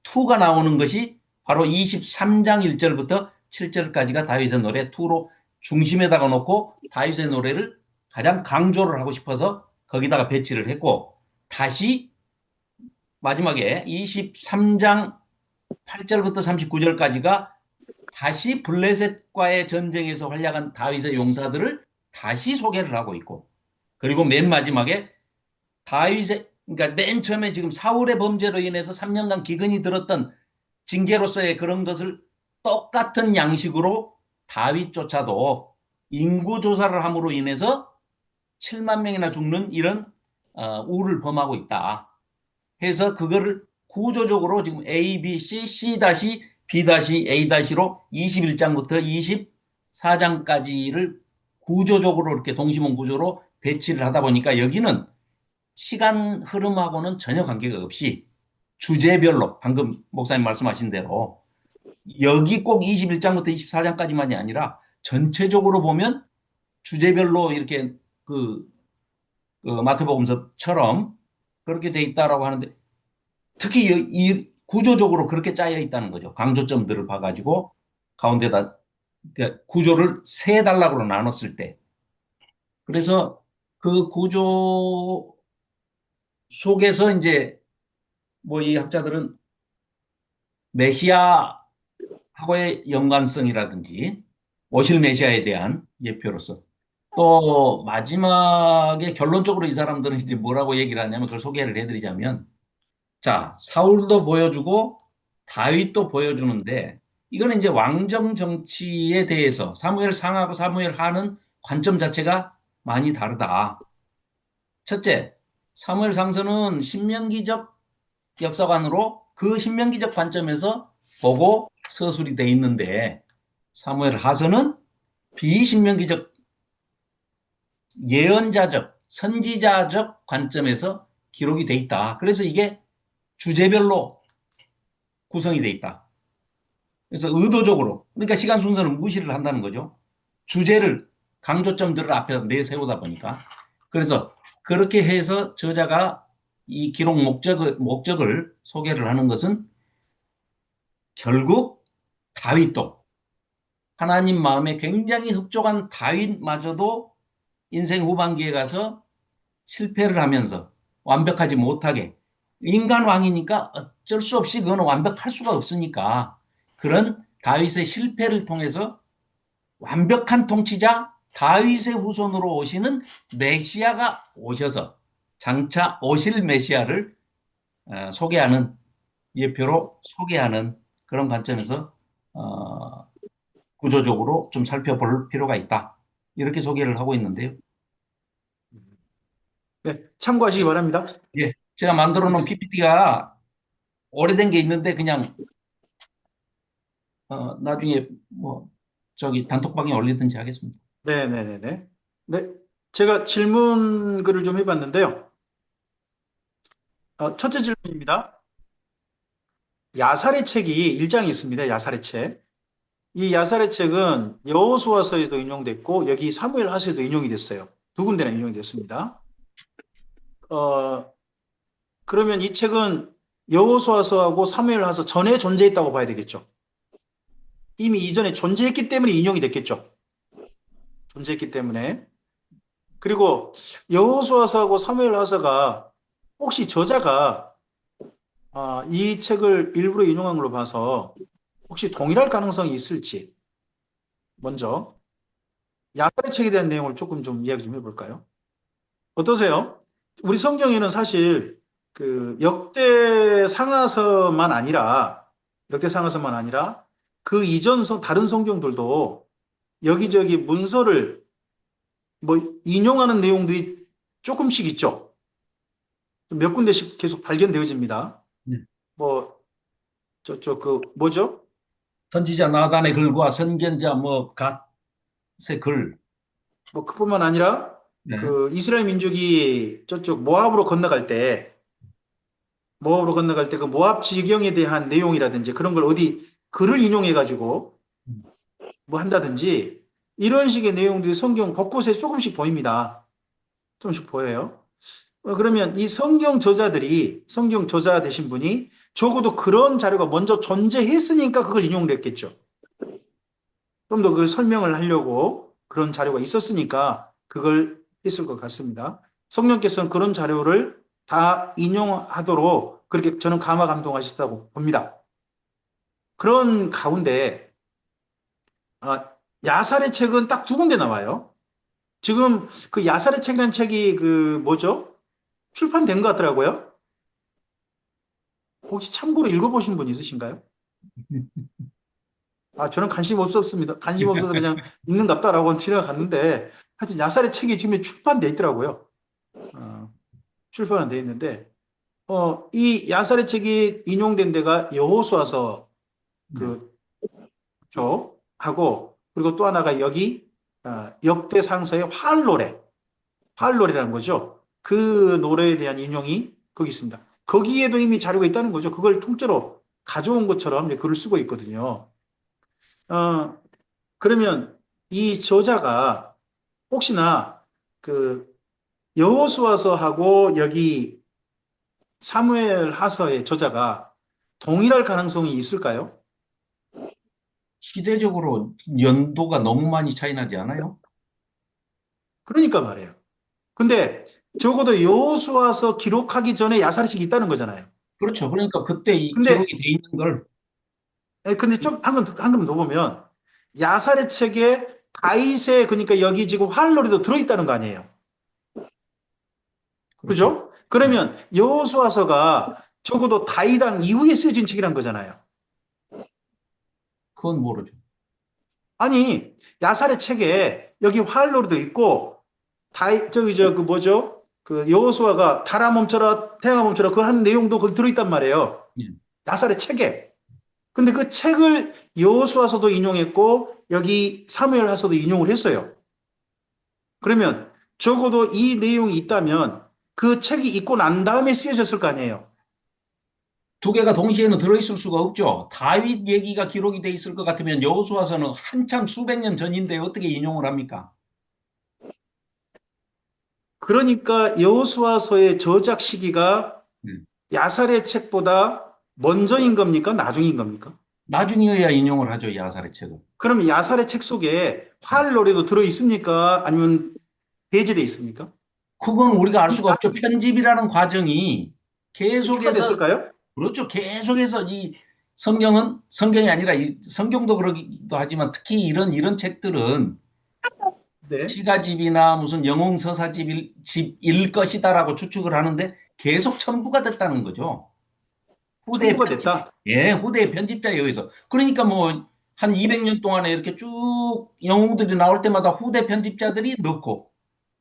2가 나오는 것이 바로 23장 1절부터 7절까지가 다윗의 노래 2로 중심에다가 놓고 다윗의 노래를 가장 강조를 하고 싶어서 거기다가 배치를 했고, 다시 마지막에 23장 8절부터 39절까지가 다시 블레셋과의 전쟁에서 활약한 다윗의 용사들을 다시 소개를 하고 있고, 그리고 맨 마지막에 다윗의, 그러니까 맨 처음에 지금 사울의 범죄로 인해서 3년간 기근이 들었던 징계로서의 그런 것을 똑같은 양식으로 다윗조차도 인구 조사를 함으로 인해서 7만 명이나 죽는 이런 우를 범하고 있다 해서 그거를 구조적으로 지금 A, B, C, B, A-로 21장부터 24장까지를 구조적으로 이렇게 동시몬 구조로 배치를 하다 보니까 여기는 시간 흐름하고는 전혀 관계가 없이 주제별로 방금 목사님 말씀하신 대로 여기 꼭 21장부터 24장까지만이 아니라 전체적으로 보면 주제별로 이렇게 그, 그 마태복음서처럼 그렇게 돼 있다라고 하는데, 특히 이 구조적으로 그렇게 짜여 있다는 거죠. 강조점들을 봐가지고 가운데다 구조를 세 단락으로 나눴을 때, 그래서 그 구조 속에서 이제 뭐 이 학자들은 메시아하고의 연관성이라든지 오실 메시아에 대한 예표로서, 또 마지막에 결론적으로 이 사람들은 이제 뭐라고 얘기를 하냐면, 그걸 소개를 해드리자면, 자, 사울도 보여주고 다윗도 보여주는데 이거는 이제 왕정 정치에 대해서 사무엘 상하고 사무엘 하는 관점 자체가 많이 다르다. 첫째, 사무엘 상서는 신명기적 역사관으로 그 신명기적 관점에서 보고 서술이 돼 있는데, 사무엘 하서는 비신명기적 예언자적 선지자적 관점에서 기록이 돼 있다. 그래서 이게 주제별로 구성이 돼 있다. 그래서 의도적으로, 그러니까 시간 순서는 무시를 한다는 거죠. 주제를, 강조점들을 앞에 내세우다 보니까. 그래서 그렇게 해서 저자가 이 기록 목적을 소개를 하는 것은 결국 다윗도, 하나님 마음에 굉장히 흡족한 다윗마저도 인생 후반기에 가서 실패를 하면서 완벽하지 못하게, 인간 왕이니까 어쩔 수 없이 그거는 완벽할 수가 없으니까 그런 다윗의 실패를 통해서 완벽한 통치자 다윗의 후손으로 오시는 메시아가 오셔서 장차 오실 메시아를 소개하는, 예표로 소개하는 그런 관점에서 구조적으로 좀 살펴볼 필요가 있다. 이렇게 소개를 하고 있는데요. 네, 참고하시기 바랍니다. 예, 제가 만들어 놓은 PPT가 오래된 게 있는데 그냥 나중에 뭐 저기 단톡방에 올리든지 하겠습니다. 네네네네. 네. 제가 질문 글을 좀 해봤는데요. 첫째 질문입니다. 야살의 책이 일장이 있습니다. 야살의 책. 이 야살의 책은 여호수아서에도 인용됐고 여기 사무엘 하서에도 인용이 됐어요. 두 군데나 인용이 됐습니다. 어, 그러면 이 책은 여호수아서하고 사무엘 하서 전에 존재했다고 봐야 되겠죠. 이미 이전에 존재했기 때문에 인용이 됐겠죠. 존재했기 때문에. 그리고 여호수아서하고 사무엘 하서가 혹시 저자가 이 책을 일부러 인용한 걸로 봐서 혹시 동일할 가능성이 있을지 먼저 야살의 책에 대한 내용을 조금 좀 이야기 좀 해볼까요? 어떠세요? 우리 성경에는 사실 그 역대 상하서만 아니라 그 이전 다른 성경들도 여기저기 문서를 뭐 인용하는 내용들이 조금씩 있죠. 몇 군데씩 계속 발견되어집니다. 네. 뭐 저쪽 그 뭐죠? 선지자 나단의 글과 선견자 뭐 갓의 글. 뭐 그뿐만 아니라 네. 그 이스라엘 민족이 저쪽 모압으로 건너갈 때 그 모압 지경에 대한 내용이라든지 그런 걸 어디 글을 인용해 가지고 뭐 한다든지 이런 식의 내용들이 성경 곳곳에 조금씩 보입니다. 조금씩 보여요. 그러면 이 성경 저자 되신 분이 적어도 그런 자료가 먼저 존재했으니까 그걸 인용을 했겠죠. 좀 더 그 설명을 하려고 그런 자료가 있었으니까 그걸 했을 것 같습니다. 성령께서는 그런 자료를 다 인용하도록 그렇게 저는 감화감동하셨다고 봅니다. 그런 가운데 아, 야살의 책은 딱 두 군데 나와요. 지금 그 야살의 책이라는 책이 그 뭐죠? 출판된 것 같더라고요. 혹시 참고로 읽어보신 분 있으신가요? 저는 관심 없었습니다. 관심 없어서 그냥 읽는갑다라고 지나갔는데 하여튼 야살의 책이 지금 출판돼 있더라고요. 어, 출판은 돼 있는데 이 야살의 책이 인용된 데가 여호수아서 네. 그 쪽하고 그리고 또 하나가 여기 역대상서의 활노래라는 거죠. 그 노래에 대한 인용이 거기 있습니다. 거기에도 이미 자료가 있다는 거죠. 그걸 통째로 가져온 것처럼 이제 글을 쓰고 있거든요. 어, 그러면 이 저자가 혹시나 그 여호수아서하고 여기 사무엘 하서의 저자가 동일할 가능성이 있을까요? 시대적으로 연도가 너무 많이 차이 나지 않아요? 그러니까 말이에요. 근데 적어도 여호수아서 기록하기 전에 야사리식이 있다는 거잖아요. 그렇죠. 그러니까 그때 이 기록이 근데 돼 있는 걸. 근데 좀 한 번 더 보면 야살의 책에 다윗의 그러니까 여기 지금 활놀이도 들어있다는 거 아니에요. 그렇죠. 그죠? 그러면 여호수아서가 적어도 다윗왕 이후에 쓰여진 책이란 거잖아요. 그건 모르죠. 아니 야살의 책에 여기 활놀이도 있고 다윗 저기 저 그 뭐죠? 그 여호수아가 달아 멈춰라 태양아 멈춰라 그 한 내용도 거기 들어있단 말이에요. 예. 야살의 책에. 근데 그 책을 여호수아서도 인용했고 여기 사무엘하서도 인용을 했어요. 그러면 적어도 이 내용이 있다면 그 책이 있고 난 다음에 쓰여졌을 거 아니에요. 두 개가 동시에는 들어있을 수가 없죠. 다윗 얘기가 기록이 돼 있을 것 같으면 여호수아서는 한참 수백 년 전인데 어떻게 인용을 합니까? 그러니까 여호수아서의 저작 시기가 음. 야살의 책보다 먼저인 겁니까? 나중인 겁니까? 나중에야 인용을 하죠, 이 아사리 책은. 그럼 야살의 책 속에 활 노래도 들어 있습니까? 아니면 배제돼 있습니까? 그건 우리가 알 이게 수가 없죠. 편집이라는 과정이 계속해서, 추가됐을까요? 그렇죠. 계속해서 이 성경이 아니라 이 성경도 그러기도 하지만 특히 이런 책들은 네. 시가집이나 무슨 영웅서사집일 것이다라고 추측을 하는데 계속 첨부가 됐다는 거죠. 후대 첨부가 편집, 됐다. 예, 후대 편집자에 의해서. 그러니까 뭐, 한 200년 동안에 이렇게 쭉 영웅들이 나올 때마다 후대 편집자들이 넣고,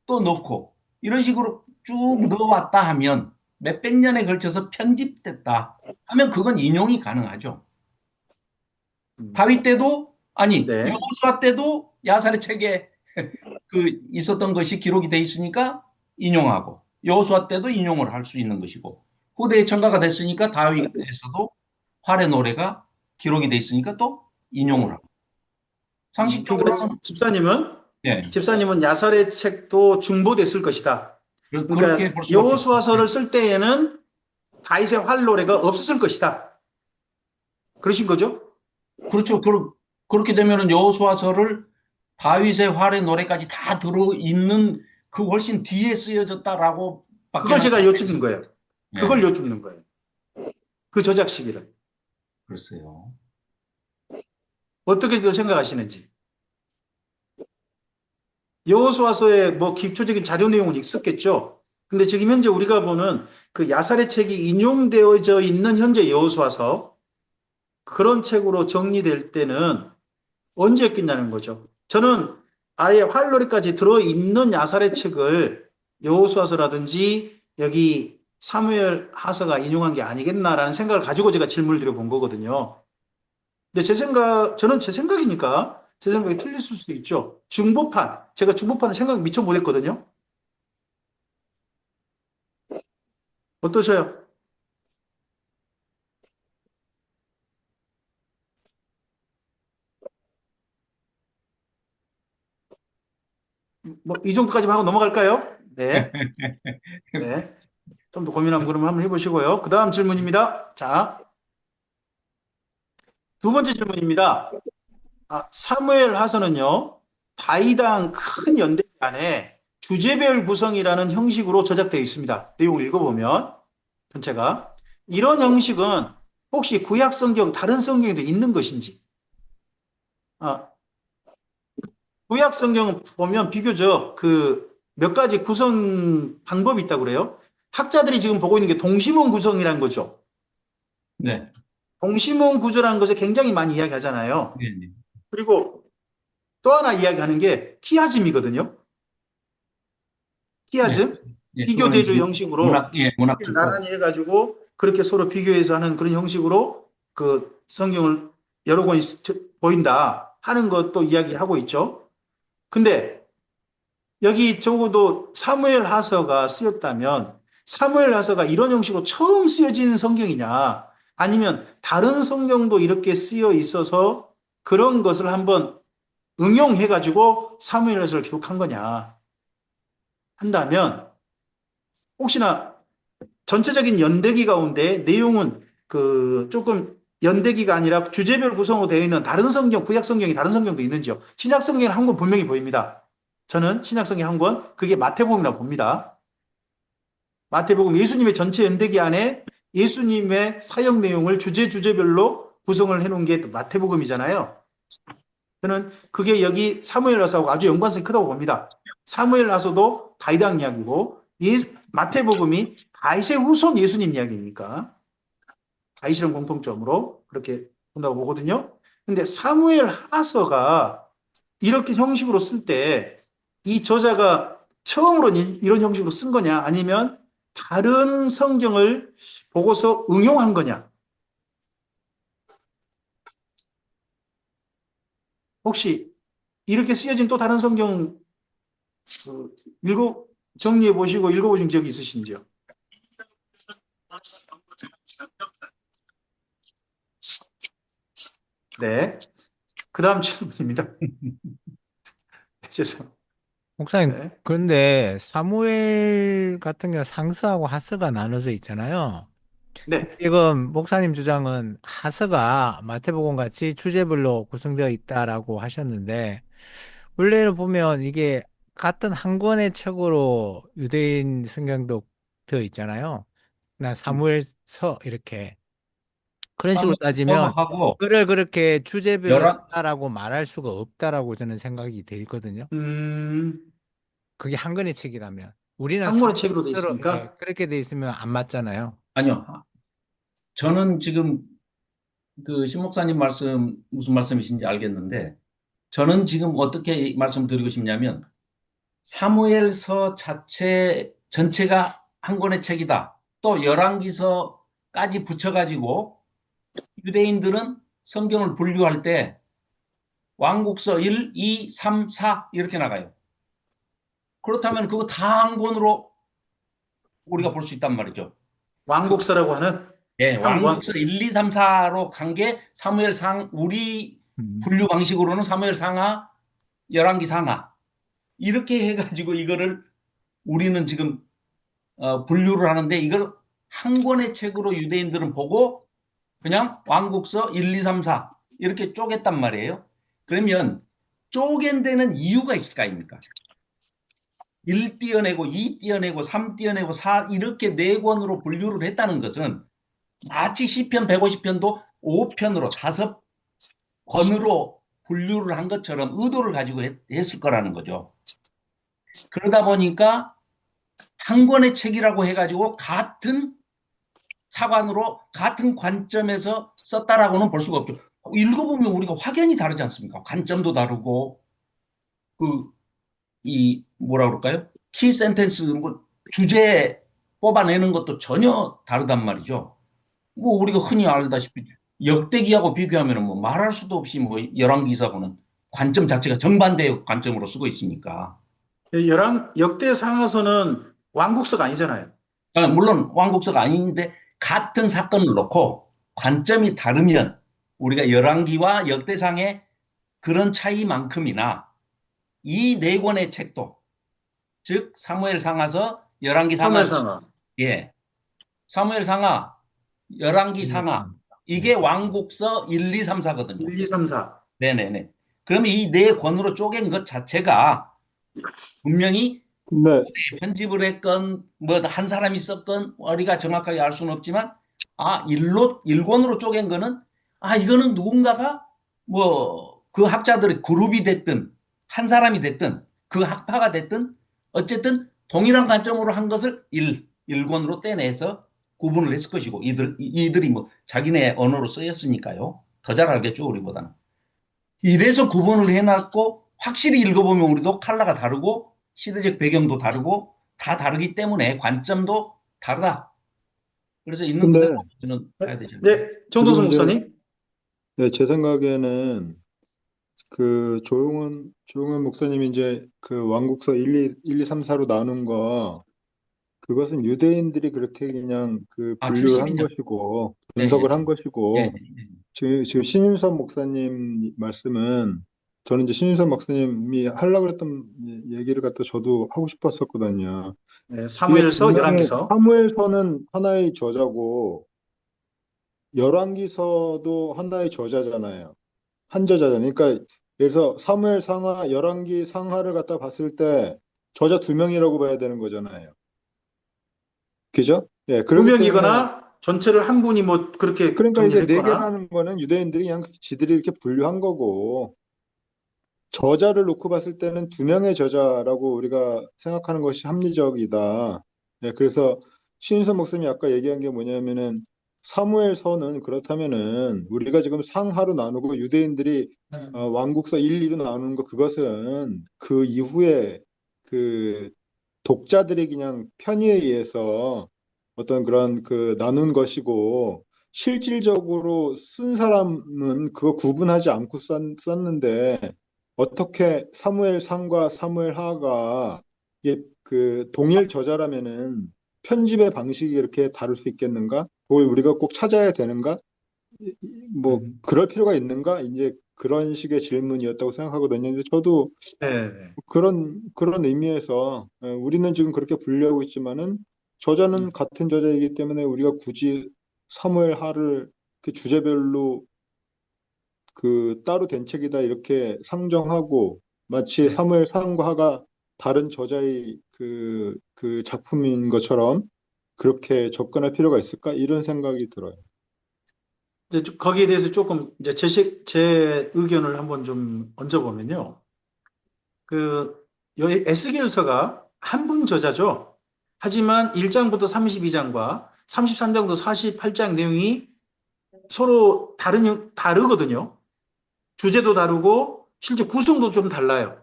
또 넣고, 이런 식으로 쭉 넣어왔다 하면, 몇백 년에 걸쳐서 편집됐다 하면 그건 인용이 가능하죠. 음, 다윗 때도, 아니, 네. 여호수아 때도 야살의 책에 그 있었던 것이 기록이 돼 있으니까 인용하고 여호수아 때도 인용을 할 수 있는 것이고 후대에 첨가가 됐으니까 다윗에서도 활의 노래가 기록이 돼 있으니까 또 인용을 하고 근데 상식적으로는 예, 집사님은 야살의 책도 중보됐을 것이다. 그렇게 그러니까 볼 수밖에 없죠. 여호수아서를 쓸 때에는 다윗의 활노래가 없었을 것이다. 그러신 거죠? 그렇죠. 그렇게 되면은 여호수아서를 다윗의 활의 노래까지 다 들어 있는 그 훨씬 뒤에 쓰여졌다라고 밖에 그걸 는 제가 여쭙는 거예요. 그걸 예, 여쭙는 거예요. 그 저작 시기를. 글쎄요. 어떻게 생각하시는지. 여호수아서에 뭐 기초적인 자료 내용은 있었겠죠. 근데 지금 현재 우리가 보는 그 야살의 책이 인용되어져 있는 현재 여호수아서 그런 책으로 정리될 때는 언제였겠냐는 거죠. 저는 아예 활로리까지 들어있는 야살의 책을 여호수아서라든지 여기 사무엘 하서가 인용한 게 아니겠나라는 생각을 가지고 제가 질문을 드려본 거거든요. 근데 저는 제 생각이니까 제 생각이 틀릴 수도 있죠. 중보판, 제가 중보판을 생각 미처 못했거든요. 어떠세요? 뭐 이 정도까지만 하고 넘어갈까요? 네, 네. 좀 더 고민 한번 해보시고요. 그 다음 질문입니다. 자, 두 번째 질문입니다. 사무엘 하서는요, 다이당 큰 연대 안에 주제별 구성이라는 형식으로 저작되어 있습니다. 내용을 읽어보면 전체가 이런 형식은 혹시 구약 성경 다른 성경에도 있는 것인지 아, 구약 성경 보면 비교적 그 몇 가지 구성 방법이 있다고 그래요. 학자들이 지금 보고 있는 게 동시몬 구성이라는 거죠. 네, 동시몬 구조라는 것을 굉장히 많이 이야기하잖아요. 네, 네. 그리고 또 하나 이야기하는 게 키아즘이거든요. 네. 키아즘 예, 비교 그거는 대조 형식으로 문학 특허. 나란히 해가지고 그렇게 서로 비교해서 하는 그런 형식으로 그 성경을 여러 권 보인다 하는 것도 이야기하고 있죠. 근데 여기 적어도 사무엘 하서가 쓰였다면 사무엘 하서가 이런 형식으로 처음 쓰여진 성경이냐 아니면 다른 성경도 이렇게 쓰여 있어서 그런 것을 한번 응용해가지고 사무엘 하서를 기록한 거냐 한다면 혹시나 전체적인 연대기 가운데 내용은 그 조금 연대기가 아니라 주제별 구성으로 되어 있는 다른 성경, 구약 성경이 다른 성경도 있는지요? 신약 성경에 한 권 분명히 보입니다. 저는 신약 성경 한 권, 그게 마태복음이라고 봅니다. 마태복음 예수님의 전체 연대기 안에 예수님의 사역 내용을 주제별로 구성을 해놓은 게 마태복음이잖아요. 저는 그게 여기 사무엘하서하고 아주 연관성이 크다고 봅니다. 사무엘하서도 다이당 이야기고 마태복음이 다윗의 후손 예수님 이야기니까 다윗이랑 공통점으로 그렇게 본다고 보거든요. 근데 사무엘 하서가 이렇게 형식으로 쓸 때 이 저자가 처음으로 이런 형식으로 쓴 거냐 아니면 다른 성경을 보고서 응용한 거냐 혹시 이렇게 쓰여진 또 다른 성경 읽어 정리해 보시고 읽어보신 적이 있으신지요? 네. 그 다음 질문입니다. 죄송. 목사님, 네. 그런데 사무엘 같은 경우 상스하고 하스가 나눠져 있잖아요. 네. 지금 목사님 주장은 하스가 마태복음 같이 주제별로 구성되어 있다라고 하셨는데, 원래를 보면 이게 같은 한 권의 책으로 유대인 성경도 되어 있잖아요. 나 사무엘서 이렇게. 그런 식으로 따지면 사무서하고 그를 그렇게 주제별로 열한 썼다라고 말할 수가 없다라고 저는 생각이 들거든요. 음, 그게 한 권의 책이라면. 우리는 한 권의 책으로 돼 사무엘서로 예, 있습니까? 그렇게 돼 있으면 안 맞잖아요. 아니요. 저는 지금 그 신 목사님 말씀 무슨 말씀이신지 알겠는데 저는 지금 어떻게 말씀드리고 싶냐면 사무엘서 자체 전체가 한 권의 책이다. 또 열왕기서까지 붙여가지고 유대인들은 성경을 분류할 때 왕국서 1, 2, 3, 4 이렇게 나가요. 그렇다면 그거 다 한 권으로 우리가 볼 수 있단 말이죠. 왕국서라고 하는 예, 한 권. 왕국서 1, 2, 3, 4로 간 게 사무엘상 우리 음. 분류 방식으로는 사무엘 상하, 열왕기 상하 이렇게 해가지고 이거를 우리는 지금 분류를 하는데 이걸 한 권의 책으로 유대인들은 보고 그냥 왕국서 1, 2, 3, 4 이렇게 쪼갰단 말이에요. 그러면 쪼갠 데는 이유가 있을 거 아닙니까? 1 띄어내고 2 띄어내고 3 띄어내고 4 이렇게 네 권으로 분류를 했다는 것은 마치 시편 150편도 5편으로 5권으로 분류를 한 것처럼 의도를 가지고 했을 거라는 거죠. 그러다 보니까 한 권의 책이라고 해가지고 같은 사관으로 같은 관점에서 썼다라고는 볼 수가 없죠. 읽어보면 우리가 확연히 다르지 않습니까? 관점도 다르고 이 뭐라 그럴까요? 키 센텐스 뭐 주제 뽑아내는 것도 전혀 다르단 말이죠. 뭐 우리가 흔히 알다시피 역대기하고 비교하면 뭐 말할 수도 없이 뭐 열왕기사고는 관점 자체가 정반대의 관점으로 쓰고 있으니까. 역대 상하서는 왕국서가 아니잖아요. 물론 왕국서가 아닌데 같은 사건을 놓고 관점이 다르면 우리가 열왕기와 역대상의 그런 차이만큼이나 이 네 권의 책도 즉 사무엘 상하서 열왕기 상하 사무엘상하 예 사무엘 상하 열왕기 상하 이게 왕국서 1, 2, 3, 4거든요. 1, 2, 3, 4. 네네네. 그러면 이 네 권으로 쪼갠 것 자체가 분명히 네, 편집을 했건 뭐 한 사람이 썼건 우리가 정확하게 알 수는 없지만 일권으로 쪼갠 거는 이거는 누군가가 뭐 그 학자들의 그룹이 됐든 한 사람이 됐든 그 학파가 됐든 어쨌든 동일한 관점으로 한 것을 일권으로 떼내서 구분을 했을 것이고 이들이 뭐 자기네 언어로 쓰였으니까요. 더 잘 알겠죠, 우리보다는. 이래서 구분을 해놨고 확실히 읽어보면 우리도 컬러가 다르고 시대적 배경도 다르고 다 다르기 때문에 관점도 다르다. 그래서 있는 근데 그대로 저는 봐야 되죠. 네, 정동수 지금 이제 목사님. 네, 제 생각에는 그 조용은 목사님이 이제 그 왕국서 1, 2, 3, 4로 나눈 거 그것은 유대인들이 그렇게 그냥 그 분류를 한 출신이죠. 것이고 예, 예, 분석을 한 예, 것이고 예. 지금 신윤선 목사님 말씀은 저는 이제 신윤선 목사님이 하려고 했던 얘기를 갖다 저도 하고 싶었었거든요. 네, 이게 사무엘서, 분명히 열왕기서. 사무엘서는 하나의 저자고 열왕기서도 하나의 저자잖아요. 한 저자잖아요. 그러니까 예를 들어서 사무엘 상하, 열왕기 상하를 갖다 봤을 때 저자 두 명이라고 봐야 되는 거잖아요. 그죠? 예, 두 그렇기 때문에 명이거나 전체를 한 분이 뭐 그렇게 그러니까 이제 정리를 네 했거나. 개라는 거는 유대인들이 그냥 지들이 이렇게 분류한 거고 저자를 놓고 봤을 때는 두 명의 저자라고 우리가 생각하는 것이 합리적이다. 예, 그래서 신인선 목사님이 아까 얘기한 게 뭐냐면은 사무엘서는 그렇다면은 우리가 지금 상하로 나누고 유대인들이 왕국서 1, 2로 나누는 거 그것은 그 이후에 그 독자들이 그냥 편의에 의해서 어떤 그런 그 나눈 것이고 실질적으로 쓴 사람은 그거 구분하지 않고 썼는데 어떻게 사무엘 상과 사무엘 하가 이게 그 동일 저자라면은 편집의 방식이 이렇게 다를 수 있겠는가? 그걸 우리가 꼭 찾아야 되는가? 뭐 그럴 필요가 있는가? 이제 그런 식의 질문이었다고 생각하거든요. 근데 저도 네, 네. 그런 의미에서 우리는 지금 그렇게 분류하고 있지만은 저자는 같은 저자이기 때문에 우리가 굳이 사무엘 하를 그 주제별로 그 따로 된 책이다 이렇게 상정하고 마치 네. 사무엘 상과 하가 다른 저자의 그 작품인 것처럼 그렇게 접근할 필요가 있을까? 이런 생각이 들어요. 이제 거기에 대해서 조금 이제 제 의견을 한번 좀 얹어보면요. 그 여기 에스겔서가 한 분 저자죠. 하지만 1장부터 32장과 33장부터 48장 내용이 서로 다르거든요. 주제도 다르고 실제 구성도 좀 달라요.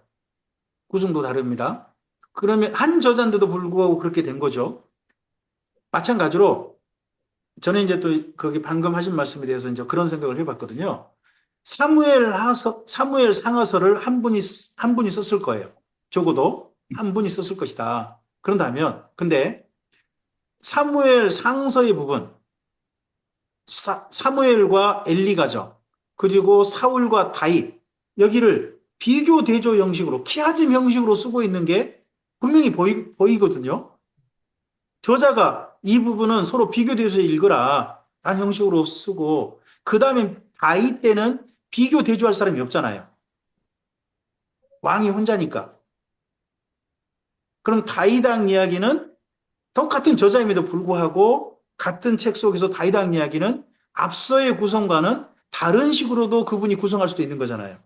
구성도 다릅니다. 그러면 한 저자인데도 불구하고 그렇게 된 거죠. 마찬가지로 저는 이제 또 거기 방금 하신 말씀에 대해서 이제 그런 생각을 해봤거든요. 사무엘 상하서를 한 분이 썼을 거예요. 적어도 한 분이 썼을 것이다. 그런다면, 근데 사무엘 상서의 부분, 사무엘과 엘리 가정, 그리고 사울과 다윗, 여기를 비교 대조 형식으로, 키아즘 형식으로 쓰고 있는 게 분명히 보이거든요. 저자가 이 부분은 서로 비교돼서 읽으라 라는 형식으로 쓰고 그 다음에 다윗 때는 비교 대조할 사람이 없잖아요. 왕이 혼자니까. 그럼 다윗왕 이야기는 똑같은 저자임에도 불구하고 같은 책 속에서 다윗왕 이야기는 앞서의 구성과는 다른 식으로도 그분이 구성할 수도 있는 거잖아요.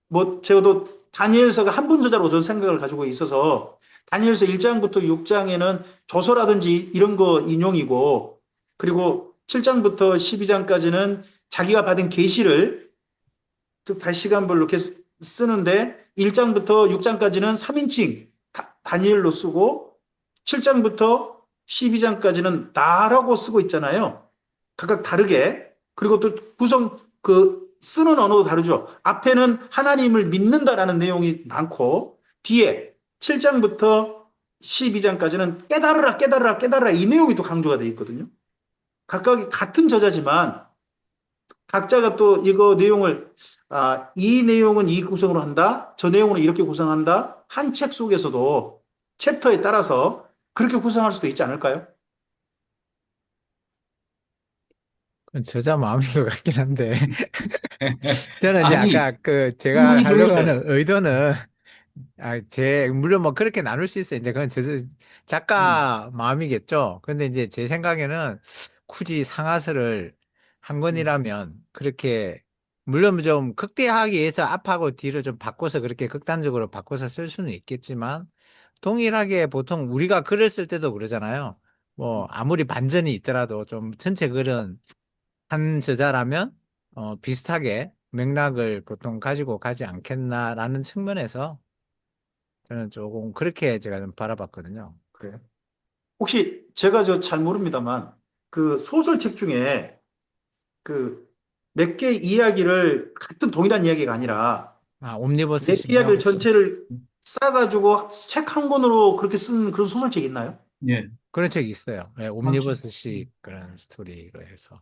뭐 제가도 다니엘서가 한 분 저자로 저는 생각을 가지고 있어서 다니엘서 1장부터 6장에는 조서라든지 이런 거 인용이고 그리고 7장부터 12장까지는 자기가 받은 계시를 또 다시 시간별로 이렇게 쓰는데 1장부터 6장까지는 3인칭 다니엘로 쓰고 7장부터 12장까지는 나라고 쓰고 있잖아요. 각각 다르게. 그리고 또 구성 쓰는 언어도 다르죠. 앞에는 하나님을 믿는다라는 내용이 많고 뒤에 7장부터 12장까지는 깨달으라 깨달으라 깨달으라 이 내용이 또 강조가 되어 있거든요. 각각이 같은 저자지만 각자가 또 이거 내용을 이 내용은 이 구성으로 한다. 저 내용은 이렇게 구성한다. 한 책 속에서도 챕터에 따라서 그렇게 구성할 수도 있지 않을까요? 그건 저자 마음인 것 같긴 한데. 저는 이제 아니, 아까 제가 충분히 하려고 그럴, 하는 의도는, 물론 뭐 그렇게 나눌 수 있어요. 이제 그건 음, 작가 마음이겠죠. 근데 이제 제 생각에는 굳이 상하스를 한 음, 권이라면 그렇게, 물론 좀 극대화하기 위해서 앞하고 뒤를 좀 바꿔서 그렇게 극단적으로 바꿔서 쓸 수는 있겠지만, 동일하게 보통 우리가 글을 쓸 때도 그러잖아요. 뭐, 아무리 반전이 있더라도 좀 전체 글은 한 저자라면 비슷하게 맥락을 보통 가지고 가지 않겠나라는 측면에서 저는 조금 그렇게 제가 좀 바라봤거든요. 그래요. 혹시 제가 저 잘 모릅니다만 그 소설책 중에 그 몇 개 이야기를 같은 동일한 이야기가 아니라 아, 몇 개 이야기를 옴니버스식이요? 전체를 싸가지고 책 한 권으로 그렇게 쓴 그런 소설책 있나요? 예. 그런 책이 있어요. 네, 많죠. 옴니버스식 그런 스토리로 해서.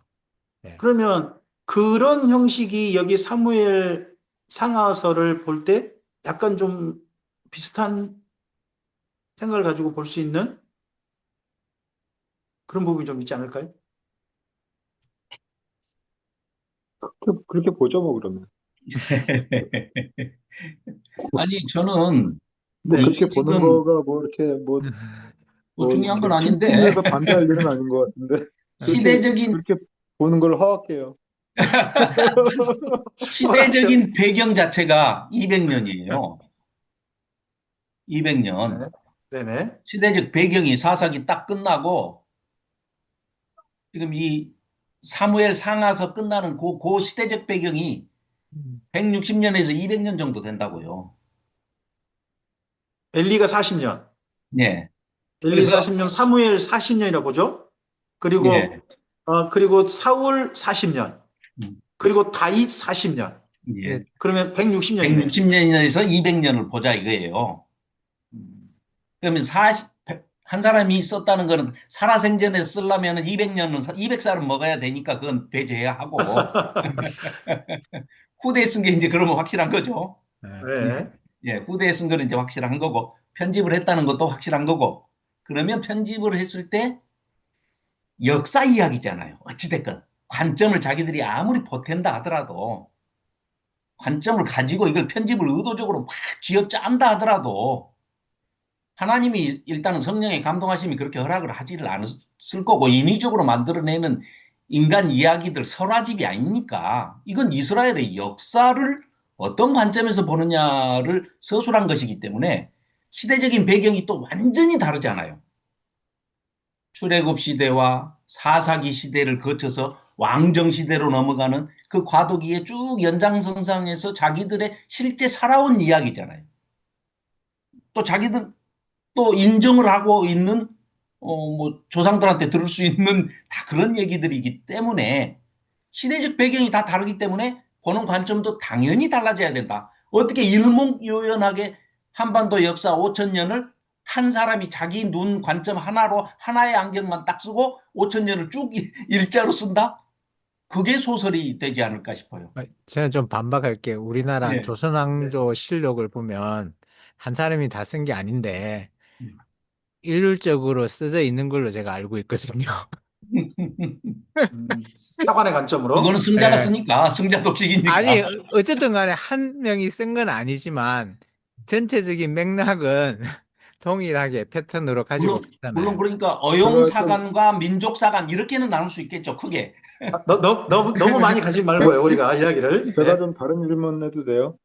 네. 그러면 그런 형식이 여기 사무엘 상하서를 볼 때 약간 좀 비슷한 생각을 가지고 볼 수 있는 그런 부분이 좀 있지 않을까요? 그렇게 보죠, 뭐, 그러면. 아니, 저는 뭐, 네. 그렇게 이게 보는 지금 거가 뭐, 이렇게, 뭐 중요한 건 이렇게 아닌데, 핑계에서 반대할 일은 아닌 것 같은데. 그렇게, 시대적인, 그렇게 보는 걸 허락해요. 허락해요. 시대적인 배경 자체가 200년이에요. 200년. 네. 네네. 시대적 배경이 사사기 딱 끝나고, 지금 이 사무엘 상하서 끝나는 그 시대적 배경이 음. 160년에서 200년 정도 된다고요. 엘리가 40년, 예. 엘리 그래서, 40년, 사무엘 40년이라 보죠. 예. 그리고 사울 40년, 음, 그리고 다윗 40년. 예, 예. 그러면 160년이네요. 160년에서 200년을 보자 이거예요. 그러면 한 사람이 썼다는 거는 살아생전에 쓰려면 200년은, 200살은 먹어야 되니까 그건 배제해야 하고, 후대에 쓴 게 이제 그러면 확실한 거죠. 네. 네. 예, 후대에 쓴 거는 이제 확실한 거고, 편집을 했다는 것도 확실한 거고, 그러면 편집을 했을 때 역사 이야기잖아요. 어찌됐건. 관점을 자기들이 아무리 보탠다 하더라도, 관점을 가지고 이걸 편집을 의도적으로 막 쥐어짠다 하더라도, 하나님이 일단은 성령의 감동하심이 그렇게 허락을 하지를 않았을 거고 인위적으로 만들어내는 인간 이야기들 설화집이 아니니까 이건 이스라엘의 역사를 어떤 관점에서 보느냐를 서술한 것이기 때문에 시대적인 배경이 또 완전히 다르잖아요. 출애굽 시대와 사사기 시대를 거쳐서 왕정 시대로 넘어가는 그 과도기의 쭉 연장선상에서 자기들의 실제 살아온 이야기잖아요. 또 자기들 또 인정을 하고 있는 뭐 조상들한테 들을 수 있는 다 그런 얘기들이기 때문에 시대적 배경이 다 다르기 때문에 보는 관점도 당연히 달라져야 된다. 어떻게 일목요연하게 한반도 역사 5천 년을 한 사람이 자기 눈 관점 하나로 하나의 안경만 딱 쓰고 5천 년을 쭉 일자로 쓴다? 그게 소설이 되지 않을까 싶어요. 제가 좀 반박할게요. 우리나라 네. 조선왕조 실록을 보면 한 사람이 다 쓴 게 아닌데 일률적으로 쓰여 있는 걸로 제가 알고 있거든요. 사관의 그거는 관점으로. 승자가 예. 쓰니까, 승자 아니, 독식이니까. 어쨌든 간에 한 명이 쓴 건 아니지만 전체적인 맥락은 동일하게 패턴으로 가지고 물론 갔잖아요. 그러니까 제가 좀, 어용사관과 민족사관 이렇게는 나눌 수 있겠죠, 크게. 너무 많이 가지 말고요, 우리가 이야기를. 제가 네. 좀 다른 질문 해도 돼요?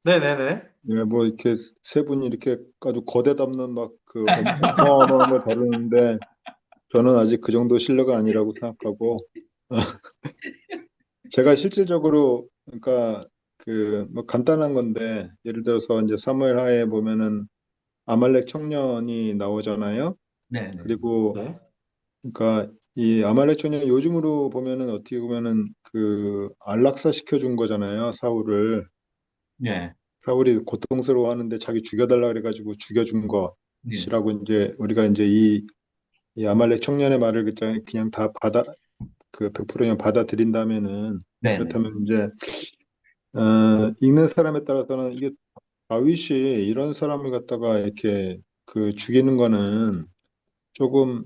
네네네. 네, 뭐 이렇게 세 분이 이렇게 아주 거대 담는 막 그 어마어마한 걸 다루는데 저는 아직 그 정도 실력은 아니라고 생각하고 제가 실질적으로 그러니까 그 뭐 간단한 건데 예를 들어서 이제 사무엘 하에 보면은 아말렉 청년이 나오잖아요. 네, 네. 그리고 네. 그러니까 이 아말렉 청년이 요즘으로 보면은 어떻게 보면은 그 안락사 시켜준 거잖아요. 사울을. 네, 사울이 고통스러워하는데 자기 죽여달라 그래가지고 죽여준 네, 것이라고 이제 우리가 이제 이 아말렉 청년의 말을 그냥 다 그 100% 그냥 받아들인다면은 네, 네. 그렇다면 이제 읽는 사람에 따라서는 이게 다윗이 이런 사람을 갖다가 이렇게 그 죽이는 거는 조금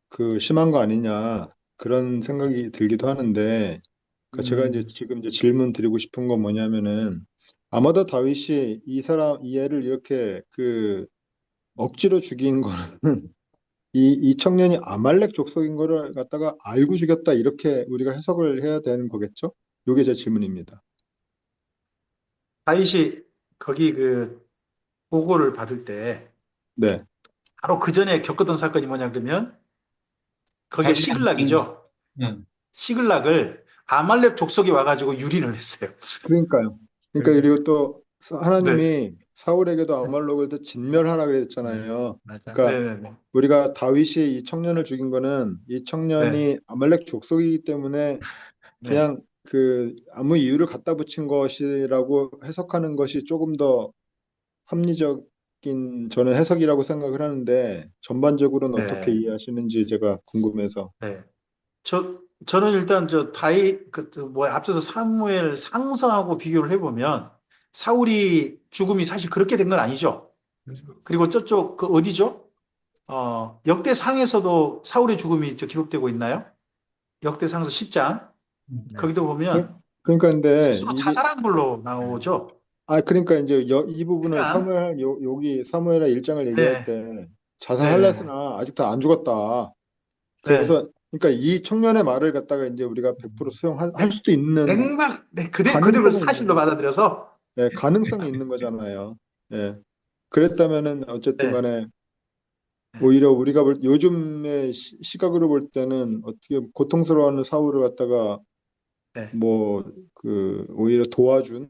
그 심한 거 아니냐 그런 생각이 들기도 하는데 그러니까 제가 이제 음, 지금 이제 질문 드리고 싶은 건 뭐냐면은 아마도 다윗이 이 애를 이렇게 그 억지로 죽인 거는 이 청년이 아말렉 족속인 거를 갖다가 알고 죽였다 이렇게 우리가 해석을 해야 되는 거겠죠? 요게 제 질문입니다. 다윗이 거기 그 보고를 받을 때 네. 바로 그 전에 겪었던 사건이 뭐냐 그러면 거기에 자기 장인, 시글락이죠. 응. 시글락을 아말렉 족속이 와가지고 유린을 했어요. 그러니까요. 그러니까 네. 그리고 또 네. 하나님이 사울에게도 아말렉을 또 진멸하라 네, 그랬잖아요. 맞아. 그러니까 네네네. 우리가 다윗이 이 청년을 죽인 거는 이 네. 청년이 아말렉 족속이기 때문에 네. 그냥 그 아무 이유를 갖다 붙인 것이라고 해석하는 것이 조금 더 합리적인 저는 해석이라고 생각을 하는데 전반적으로는 어떻게 네. 이해하시는지 제가 궁금해서. 네. 저는 일단 앞서서 사무엘 상서하고 비교를 해보면 사울이 죽음이 사실 그렇게 된 건 아니죠. 그리고 저쪽 그 어디죠? 역대상에서도 사울의 죽음이 기록되고 있나요? 역대상서 10장. 네. 거기도 그- 보면 그러니까 근데 스스로 이게 자살한 걸로 나오죠. 그러니까 이제 이 부분을 그러니까 여기 사무엘하 1장을 얘기할 네. 때 네네네. 자살할랬으나 아직 다 안 죽었다. 네. 그래서 그러니까 이 청년의 말을 갖다가 이제 우리가 100% 수용할 수도 있는 그대로 가능성은 있는 사실로 받아들여서 네, 가능성이 있는 거잖아요. 예. 그랬다면은 어쨌든 네. 간에 네. 오히려 우리가 요즘의 시각으로 볼 때는 어떻게 고통스러워하는 사울을 갖다가 네. 뭐 그 오히려 도와준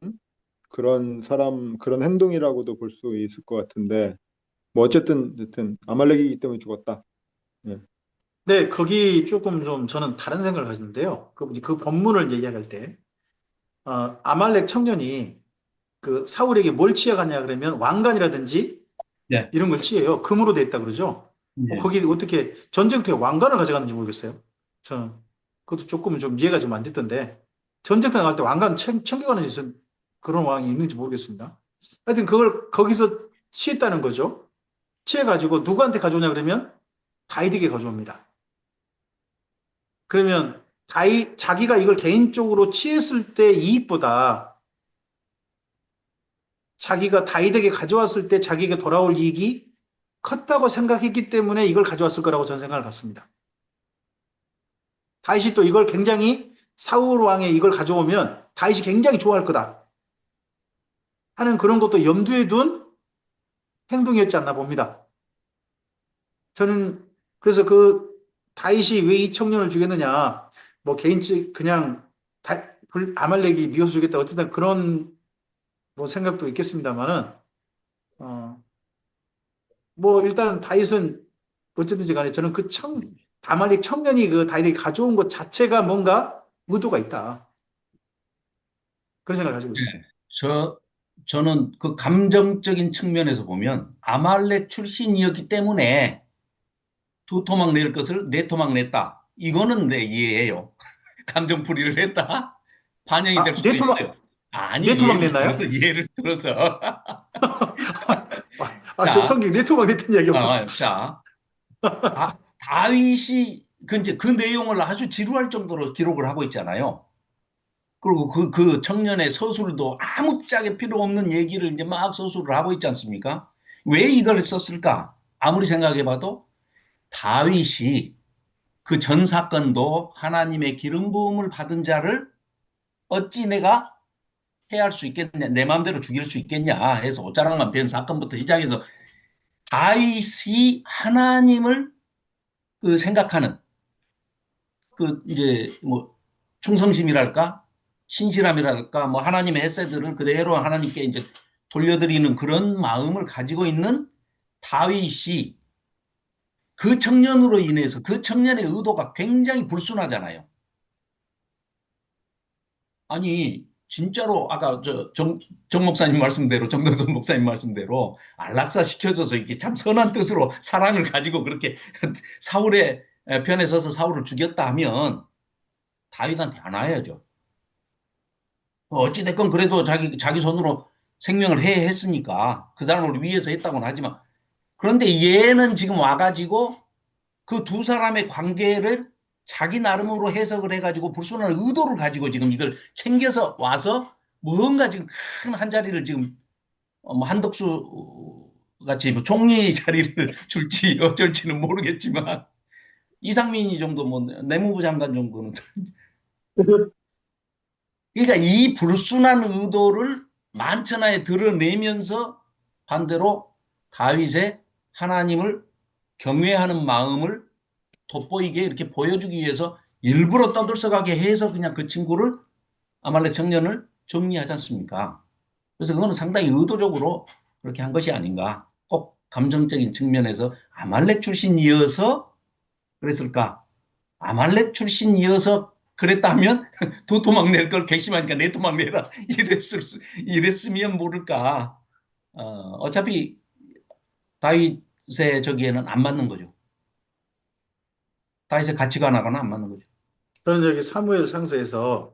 그런 사람 그런 행동이라고도 볼 수 있을 것 같은데 뭐 어쨌든 아말렉이기 때문에 죽었다. 예. 네, 거기 조금 좀 저는 다른 생각을 가지는데요. 그 본문을 얘기할 때, 아말렉 청년이 그 사울에게 뭘 취해갔냐 그러면 왕관이라든지 네, 이런 걸 취해요. 금으로 돼 있다 그러죠. 네. 거기 어떻게 전쟁터에 왕관을 가져갔는지 모르겠어요. 저는 그것도 조금 좀 이해가 좀 안 됐던데 전쟁터 나갈 때 왕관 챙겨가는 짓은 그런 왕이 있는지 모르겠습니다. 하여튼 그걸 거기서 취했다는 거죠. 취해가지고 누구한테 가져오냐 그러면 다윗에게 가져옵니다. 그러면 자기가 이걸 개인적으로 취했을 때 이익보다 자기가 다윗에게 가져왔을 때 자기에게 돌아올 이익이 컸다고 생각했기 때문에 이걸 가져왔을 거라고 저는 생각을 갖습니다. 다윗이 또 이걸 굉장히 사울 왕에 이걸 가져오면 다윗이 굉장히 좋아할 거다 하는 그런 것도 염두에 둔 행동이었지 않나 봅니다. 저는 그래서 그 다윗이 왜 이 청년을 죽였느냐, 뭐 개인적 그냥 아말렉이 미워서 죽였다 어쨌든 그런 뭐 생각도 있겠습니다만은 뭐 일단 다윗은 어쨌든지 간에 저는 아말렉 청년이 그 다윗에게 가져온 것 자체가 뭔가 의도가 있다. 그런 생각을 가지고 있어요. 네. 저는 그 감정적인 측면에서 보면 아말렉 출신이었기 때문에 두 토막 낼 것을 네 토막 냈다. 이거는 내 이해해요. 감정풀이를 했다? 반영이 될 아, 수도 있어요. 아니, 네토막 예를 들어서, 냈나요? 예를 들어서. 저 자, 성경에 네토막 냈던 이야기 없었어요. 자, 다윗이 이제 그 내용을 아주 지루할 정도로 기록을 하고 있잖아요. 그리고 그 청년의 서술도 아무짝에 필요 없는 얘기를 이제 막 서술을 하고 있지 않습니까? 왜 이걸 썼을까? 아무리 생각해봐도 다윗이 그 전 사건도 하나님의 기름 부음을 받은 자를 어찌 내가 해할 수 있겠냐, 내 마음대로 죽일 수 있겠냐 해서 옷자락만 변 사건부터 시작해서 다윗이 하나님을 그 생각하는 그 이제 뭐 충성심이랄까 신실함이랄까 뭐 하나님의 헤세드를 그대로 하나님께 이제 돌려드리는 그런 마음을 가지고 있는 다윗이 그 청년으로 인해서 그 청년의 의도가 굉장히 불순하잖아요. 아니 진짜로 아까 정 목사님 말씀대로 정동선 목사님 말씀대로 안락사 시켜줘서 이렇게 참 선한 뜻으로 사랑을 가지고 그렇게 사울의 편에 서서 사울을 죽였다 하면 다윗한테 안 와야죠. 어찌됐건 그래도 자기 손으로 생명을 했으니까 그 사람을 위해서 했다고는 하지만 그런데 얘는 지금 와가지고 그 두 사람의 관계를 자기 나름으로 해석을 해가지고 불순한 의도를 가지고 지금 이걸 챙겨서 와서 무언가 지금 큰 한 자리를 지금 뭐 한덕수 같이 뭐 총리 자리를 줄지 어쩔지는 모르겠지만 이상민이 정도 뭐 내무부 장관 정도는 그러니까 이 불순한 의도를 만천하에 드러내면서 반대로 다윗의 하나님을 경외하는 마음을 돋보이게 이렇게 보여주기 위해서 일부러 떠들썩하게 해서 그냥 그 친구를 아말렉 청년을 정리하지 않습니까? 그래서 그거는 상당히 의도적으로 그렇게 한 것이 아닌가. 꼭 감정적인 측면에서 아말렉 출신이어서 그랬을까? 아말렉 출신이어서 그랬다면 두 토막 낼 걸 괘씸하니까 네 토막 내라 이랬으면 모를까. 어차피 다윗의 저기에는 안 맞는 거죠. 다윗의 가치관하고는 안 맞는 거죠. 저는 여기 사무엘 상서에서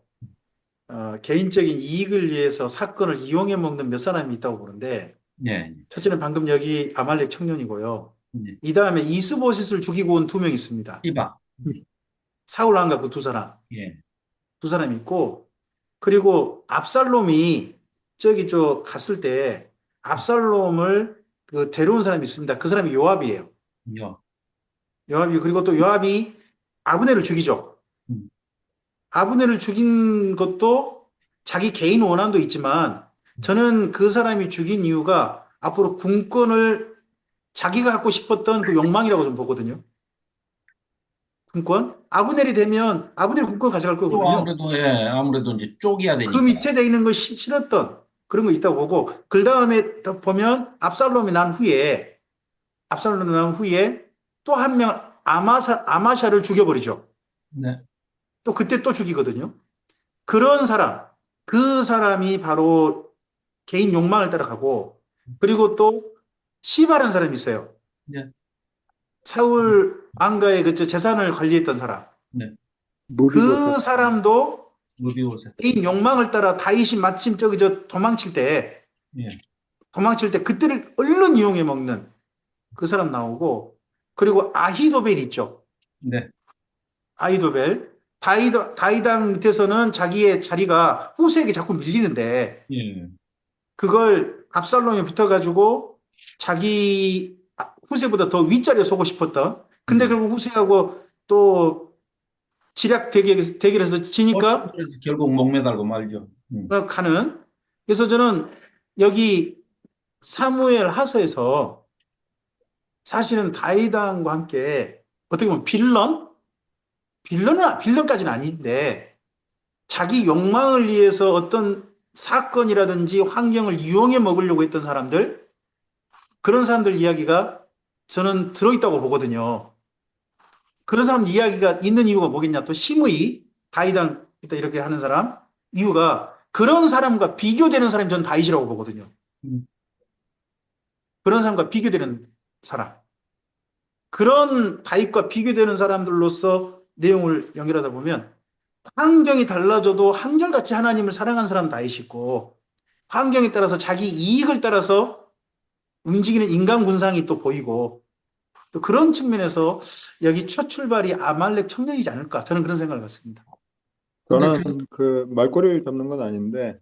개인적인 이익을 위해서 사건을 이용해 먹는 몇 사람이 있다고 보는데, 예, 첫째는 방금 여기 아말렉 청년이고요. 예. 이 다음에 이스보셋을 죽이고 온 두 명 있습니다. 이봐. 사울 왕과 그 두 사람. 예, 두 사람 있고, 그리고 압살롬이 저기 갔을 때 압살롬을 그 데려온 사람이 있습니다. 그 사람이 요압이에요. 요. 요압이, 그리고 또 요압이 아브넬을 죽이죠. 음, 아브넬을 죽인 것도 자기 개인 원한도 있지만, 저는 그 사람이 죽인 이유가 앞으로 군권을 자기가 갖고 싶었던 그 욕망이라고 좀 보거든요. 군권? 아브넬이 되면 아브넬 군권 가져갈 또 거거든요. 아무래도, 예, 아무래도 이제 쪼개야 그 되니까. 밑에 돼 있는 거 싫었던 그런 거 있다고 보고, 그 다음에 보면 압살롬이 난 후에 또 한 명 아마샤를 죽여버리죠. 네, 또 그때 또 죽이거든요. 그런 사람, 그 사람이 바로 개인 욕망을 따라가고, 그리고 또 시바라는 사람이 있어요. 네, 사울 왕가의 그 재산을 관리했던 사람. 네. 무비보셋. 그 사람도 무비오세. 개인 욕망을 따라 다윗이 마침 도망칠 때, 예, 그때를 얼른 이용해 먹는 그 사람 나오고, 그리고 아히도벨 있죠. 네, 아히도벨. 다윗왕 밑에서는 자기의 자리가 후세에게 자꾸 밀리는데, 예, 그걸 압살롬이 붙어가지고 자기 후세보다 더 윗자리에 서고 싶었던. 근데 결국 후세하고 또 지략 대결에서 지니까 그래서 결국 목매달고 말죠. 가는. 그래서 저는 여기 사무엘 하서에서 사실은 다윗왕과 함께 어떻게 보면 빌런까지는 아닌데 자기 욕망을 위해서 어떤 사건이라든지 환경을 이용해 먹으려고 했던 사람들, 그런 사람들 이야기가 저는 들어있다고 보거든요. 그런 사람 이야기가 있는 이유가 뭐겠냐? 또 시므이 다윗왕 이렇게 하는 사람 이유가 그런 사람과 비교되는 사람이 전 다윗이라고 보거든요. 음, 그런 사람과 비교되는 사람. 그런 다윗과 비교되는 사람들로서 내용을 연결하다 보면 환경이 달라져도 한결같이 하나님을 사랑한 사람 다윗이 있고 환경에 따라서 자기 이익을 따라서 움직이는 인간 군상이 또 보이고 또 그런 측면에서 여기 첫 출발이 아말렉 청년이지 않을까 저는 그런 생각을 갖습니다. 근데 저는 그 말꼬리를 잡는 건 아닌데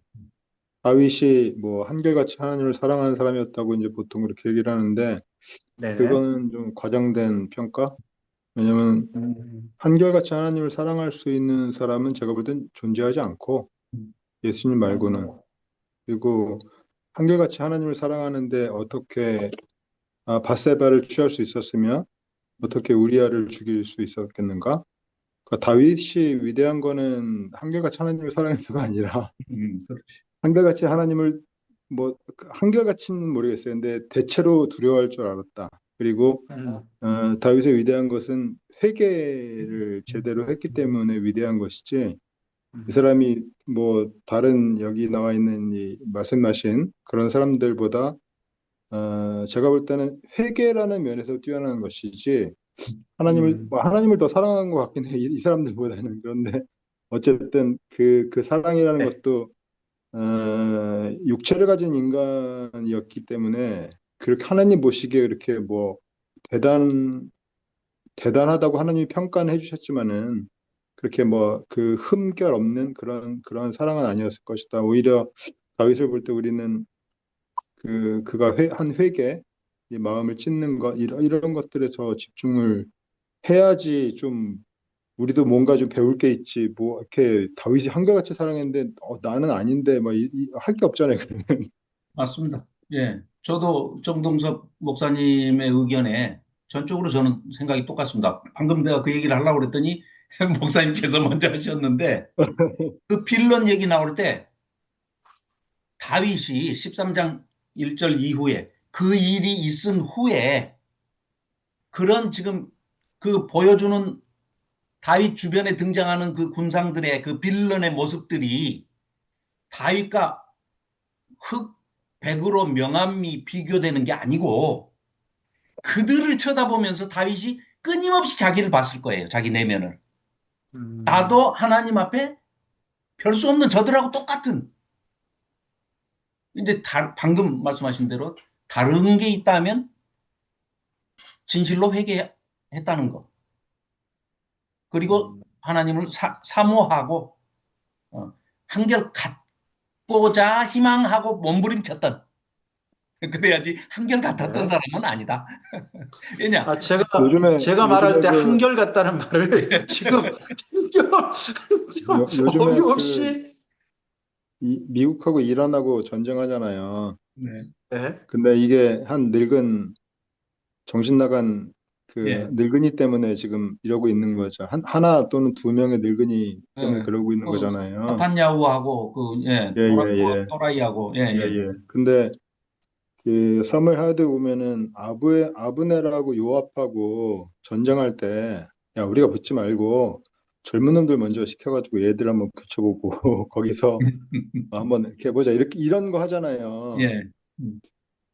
다윗이 뭐 한결같이 하나님을 사랑하는 사람이었다고 이제 보통 그렇게 얘기를 하는데 네네. 그거는 좀 과장된 평가? 왜냐면 음, 한결같이 하나님을 사랑할 수 있는 사람은 제가 볼 땐 존재하지 않고 예수님 말고는 그리고 한결같이 하나님을 사랑하는데 어떻게 밧세바를 취할 수 있었으며 어떻게 우리아를 죽일 수 있었겠는가? 그러니까 다윗이 위대한 거는 한결같이 하나님을 사랑해서가 아니라 한결같이 하나님을 뭐 한결같이는 모르겠어요. 근데 대체로 두려워할 줄 알았다. 그리고 음, 다윗의 위대한 것은 회개를 제대로 했기 때문에 위대한 것이지 이 음, 사람이 뭐 다른 여기 나와 있는 이 말씀하신 그런 사람들보다 제가 볼 때는 회개라는 면에서 뛰어난 것이지 하나님을 음, 뭐 하나님을 더 사랑한 것 같긴 해. 이 사람들보다는 그런데 어쨌든 그 사랑이라는 네. 것도 육체를 가진 인간이었기 때문에 그렇게 하나님 보시기에 그렇게 뭐 대단 대단하다고 하나님이 평가는 해주셨지만은 그렇게 뭐 그 흠결 없는 그런 사랑은 아니었을 것이다. 오히려 다윗을 볼 때 우리는 그가 한 회개, 이 마음을 찢는 것 이런 것들에 더 집중을 해야지 좀 우리도 뭔가 좀 배울 게 있지. 뭐 이렇게 다윗이 한결같이 사랑했는데 나는 아닌데 뭐 할 게 없잖아요. 그러면. 맞습니다. 예. 저도 정동섭 목사님의 의견에 전적으로 저는 생각이 똑같습니다. 방금 내가 그 얘기를 하려고 그랬더니 목사님께서 먼저 하셨는데 그 빌런 얘기 나올 때 다윗이 13장 1절 이후에 그 일이 있은 후에 그런 지금 그 보여주는 다윗 주변에 등장하는 그 군상들의 그 빌런의 모습들이 다윗과 흑, 백으로 명암이 비교되는 게 아니고 그들을 쳐다보면서 다윗이 끊임없이 자기를 봤을 거예요. 자기 내면을. 음, 나도 하나님 앞에 별 수 없는 저들하고 똑같은 이제 방금 말씀하신 대로 다른 게 있다면 진실로 회개했다는 거. 그리고 음. 하나님을 사모하고 한결 같고자 희망하고 몸부림쳤던 그래야지 한결 같았던 네. 사람은 아니다. 왜냐? 아, 제가, 요즘에 제가 말할 요즘에 때 그 한결같다는 말을 지금 좀 요즘에 그 어이없이, 미국하고 이란하고 전쟁하잖아요. 네. 네. 근데 이게 한 늙은 정신 나간 그 예. 늙은이 때문에 지금 이러고 있는 거죠. 하나 또는 두 명의 늙은이 때문에 예. 그러고 있는 그 거잖아요. 나탄야후하고 그 예, 예, 예, 예, 또라이하고 예, 예, 예. 예. 근데 그 사무엘 하드 보면은 아브넬하고 요압하고 전쟁할 때, 야, 우리가 붙지 말고 젊은 놈들 먼저 시켜가지고 얘들 한번 붙여보고 거기서 한번 이렇게 해보자. 이렇게 이런 거 하잖아요. 예. 음,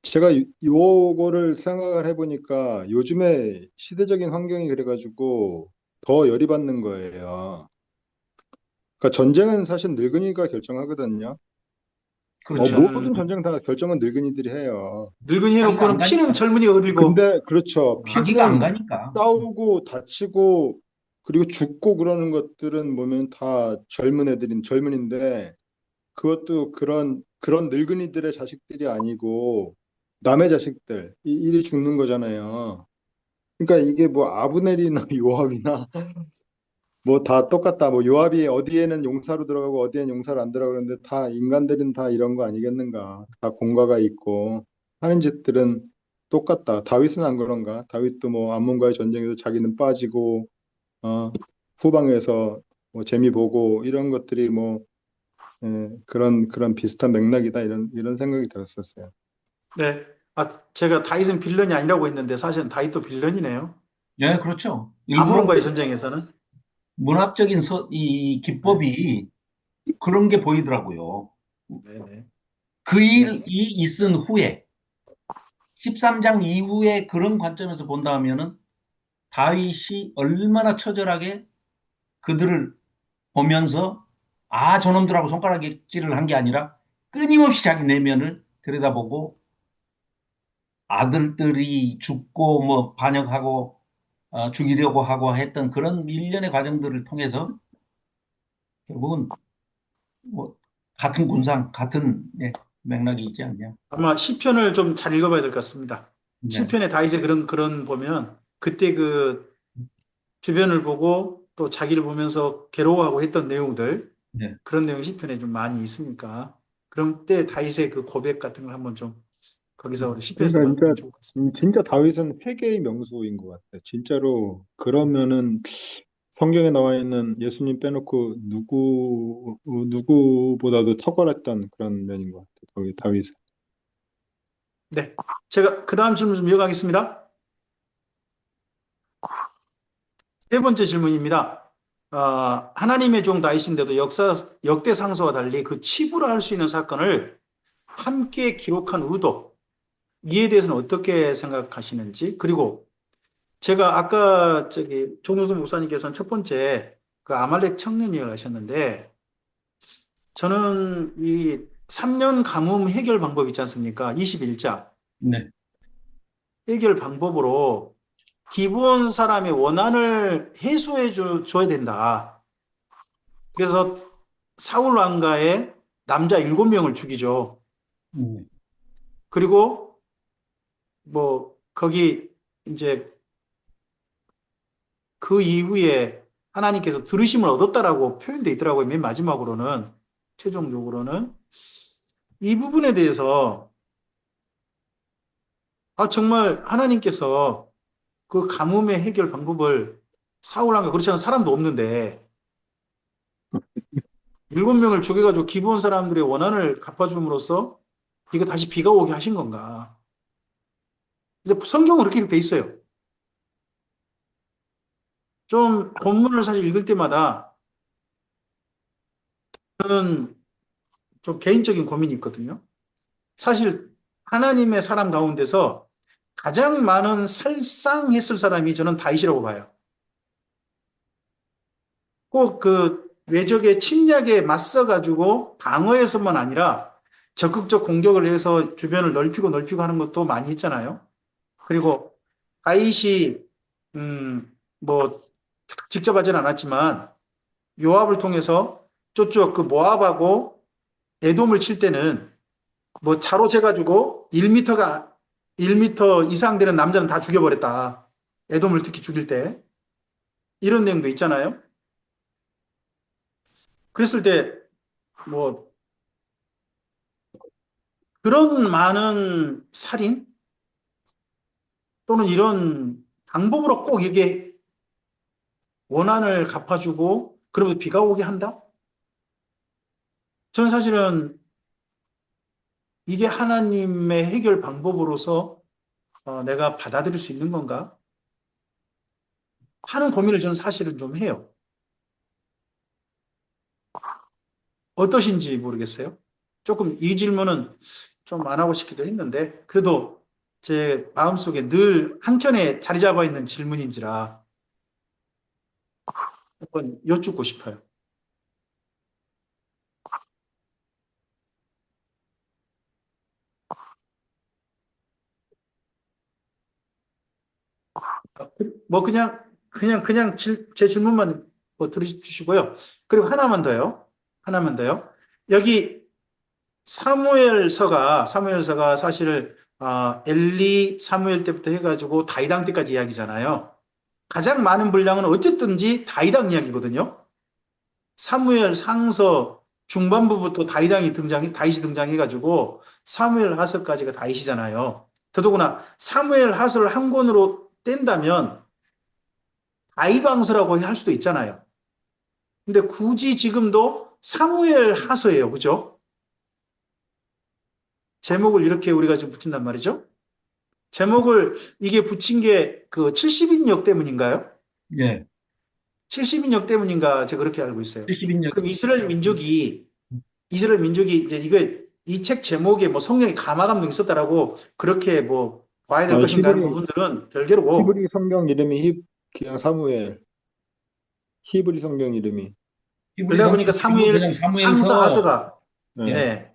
제가 요거를 생각을 해보니까 요즘에 시대적인 환경이 그래가지고 더 열이 받는 거예요. 그러니까 전쟁은 사실 늙은이가 결정하거든요. 그렇죠. 음, 모든 전쟁 다 결정은 늙은이들이 해요. 늙은이 자기가 안 해놓고는 피는 가니까. 젊은이가 흐리고, 근데 그렇죠. 자기가 안 피는 가니까. 싸우고 다치고 그리고 죽고 그러는 것들은 보면 다 젊은 애들인 젊은인데 그것도 그런 늙은이들의 자식들이 아니고 남의 자식들 일이 죽는 거잖아요. 그러니까 이게 뭐 아브넬이나 요압이나 뭐 다 똑같다. 뭐 요압이 어디에는 용사로 들어가고 어디에는 용사로 안 들어가는데 다 인간들은 다 이런 거 아니겠는가? 다 공과가 있고 하는 짓들은 똑같다. 다윗은 안 그런가? 다윗도 뭐 암몬과의 전쟁에서 자기는 빠지고 후방에서 뭐 재미 보고 이런 것들이 뭐 그런 비슷한 맥락이다 이런 생각이 들었었어요. 네. 아, 제가 다윗은 빌런이 아니라고 했는데 사실은 다윗도 빌런이네요. 예, 그렇죠. 일부러 암몬과의 전쟁에서는. 문학적인 이 네. 기법이 그런 게 보이더라고요. 네네. 그 네. 일이 있은 후에 13장 이후에 그런 관점에서 본다면은 다윗이 얼마나 처절하게 그들을 보면서 아 저놈들하고 손가락질을 한 게 아니라 끊임없이 자기 내면을 들여다보고 아들들이 죽고 뭐 반역하고 죽이려고 하고 했던 그런 일련의 과정들을 통해서 결국은 뭐 같은 군상 같은 맥락이 있지 않냐. 아마 시편을 좀 잘 읽어봐야 될 것 같습니다. 네, 시편의 다윗의 그런 보면 그때 그 주변을 보고 또 자기를 보면서 괴로워하고 했던 내용들 네. 그런 내용이 시편에 좀 많이 있으니까 그럼 때 다윗의 그 고백 같은 걸 한번 좀 거기서 우리 시편에서 그러니까 만나면 진짜 좋을 것 같습니다. 진짜 다윗은 회개의 명수인 것 같아. 진짜로 그러면은 성경에 나와 있는 예수님 빼놓고 누구보다도 탁월했던 그런 면인 것 같아. 다윗은. 네. 제가 그 다음 질문 좀 이어가겠습니다. 세 번째 질문입니다. 하나님의 종 다윗인데도 역대 상서와 달리 그 치부를 할 수 있는 사건을 함께 기록한 의도, 이에 대해서는 어떻게 생각하시는지, 그리고 제가 아까 조노수 목사님께서는 첫 번째 그 아말렉 청년이라고 하셨는데, 저는 이 3년 가뭄 해결 방법 있지 않습니까? 21자. 네. 해결 방법으로 기부한 사람의 원한을 줘야 된다. 그래서 사울 왕가에 남자 7명을 죽이죠. 음, 그리고 뭐 거기 이제 그 이후에 하나님께서 들으심을 얻었다라고 표현되어 있더라고요. 맨 마지막으로는 최종적으로는 이 부분에 대해서 정말 하나님께서 그 가뭄의 해결 방법을 사울 왕가 그렇지 않은 사람도 없는데 7명을 죽여가지고 기부한 사람들의 원한을 갚아줌으로써 이거 다시 비가 오게 하신 건가? 근데 성경은 그렇게 돼 있어요. 좀 본문을 사실 읽을 때마다 저는 좀 개인적인 고민이 있거든요. 사실 하나님의 사람 가운데서 가장 많은 살상했을 사람이 저는 다윗이라고 봐요. 꼭 그 외적의 침략에 맞서가지고 방어해서만 아니라 적극적 공격을 해서 주변을 넓히고 하는 것도 많이 했잖아요. 그리고 다윗이 뭐 직접 하진 않았지만 요압을 통해서 저쪽 그 모압하고 에돔을 칠 때는 뭐 차로 재가지고 1m 이상 되는 남자는 다 죽여버렸다. 에돔을 특히 죽일 때. 이런 내용도 있잖아요. 그랬을 때, 뭐, 그런 많은 살인 또는 이런 방법으로 꼭 이게 원한을 갚아주고, 그러면서 비가 오게 한다? 저는 사실은 이게 하나님의 해결 방법으로서 내가 받아들일 수 있는 건가? 하는 고민을 저는 사실은 좀 해요. 어떠신지 모르겠어요. 조금 이 질문은 좀 안 하고 싶기도 했는데, 그래도 제 마음속에 늘 한켠에 자리 잡아 있는 질문인지라 한번 여쭙고 싶어요. 뭐 제 질문만 뭐 들어주시고요. 그리고 하나만 더요. 하나만 더요. 여기 사무엘서가 사실 엘리 사무엘 때부터 해가지고 다이당 때까지 이야기잖아요. 가장 많은 분량은 어쨌든지 다이당 이야기거든요. 사무엘 상서 중반부부터 다윗이 등장해가지고 사무엘 하서까지가 다윗이잖아요. 더더구나 사무엘 하서를 한 권으로 뗀다면 다윗 왕서라고 할 수도 있잖아요. 근데 굳이 지금도 사무엘 하서예요. 그죠? 제목을 이렇게 우리가 지금 붙인단 말이죠. 제목을 이게 붙인 게 그 70인역 때문인가요? 예. 70인역 때문인가 제가 그렇게 알고 있어요. 70인역. 그럼 이스라엘 민족이 이제 이 책 제목에 뭐 성령의 감화 감동이 있었다라고 그렇게 뭐 봐야 될 것인가 하는 히브리, 부분들은 별개로고. 히브리 성경 이름이 그냥 사무엘, 히브리 성경 이름이. 히브리 그러다 보니까 성경이고 그냥 사무엘 상서 사무엘서. 하서가 예. 네.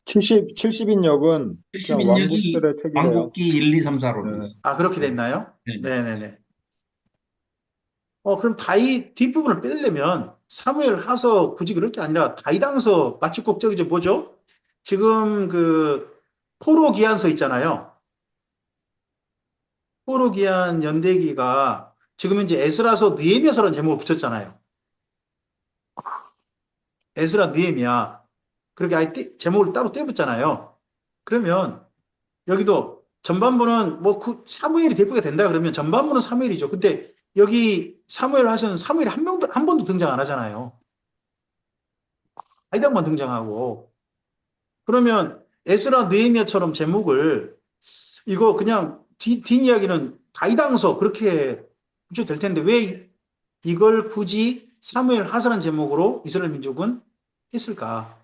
70인역은 그냥 70인역이 왕국들의 책이래요. 왕국기 1, 2, 3, 4로 돼 네, 있어. 아, 그렇게 됐나요? 네. 네네네. 그럼 다윗 뒷부분을 빼려면 사무엘 하서 굳이 그럴 게 아니라 다윗왕서 마치 꼭 저기 뭐죠? 지금 그 포로 기한서 있잖아요. 포로 기한 연대기가 지금 이제 에스라서 느헤미야서라는 제목을 붙였잖아요. 에스라 느헤미야. 그렇게 아예 제목을 따로 떼붙잖아요. 그러면 여기도 전반부는 뭐 사무엘이 대표가 된다 그러면 전반부는 사무엘이죠. 근데 여기 사무엘 하서는 사무엘이 한 번도 등장 안 하잖아요. 다윗왕만 등장하고. 그러면 에스라 느헤미야처럼 제목을 이거 그냥 뒷이야기는 다윗왕서 그렇게 붙여도 될 텐데 왜 이걸 굳이 사무엘 하서라는 제목으로 이스라엘 민족은 했을까?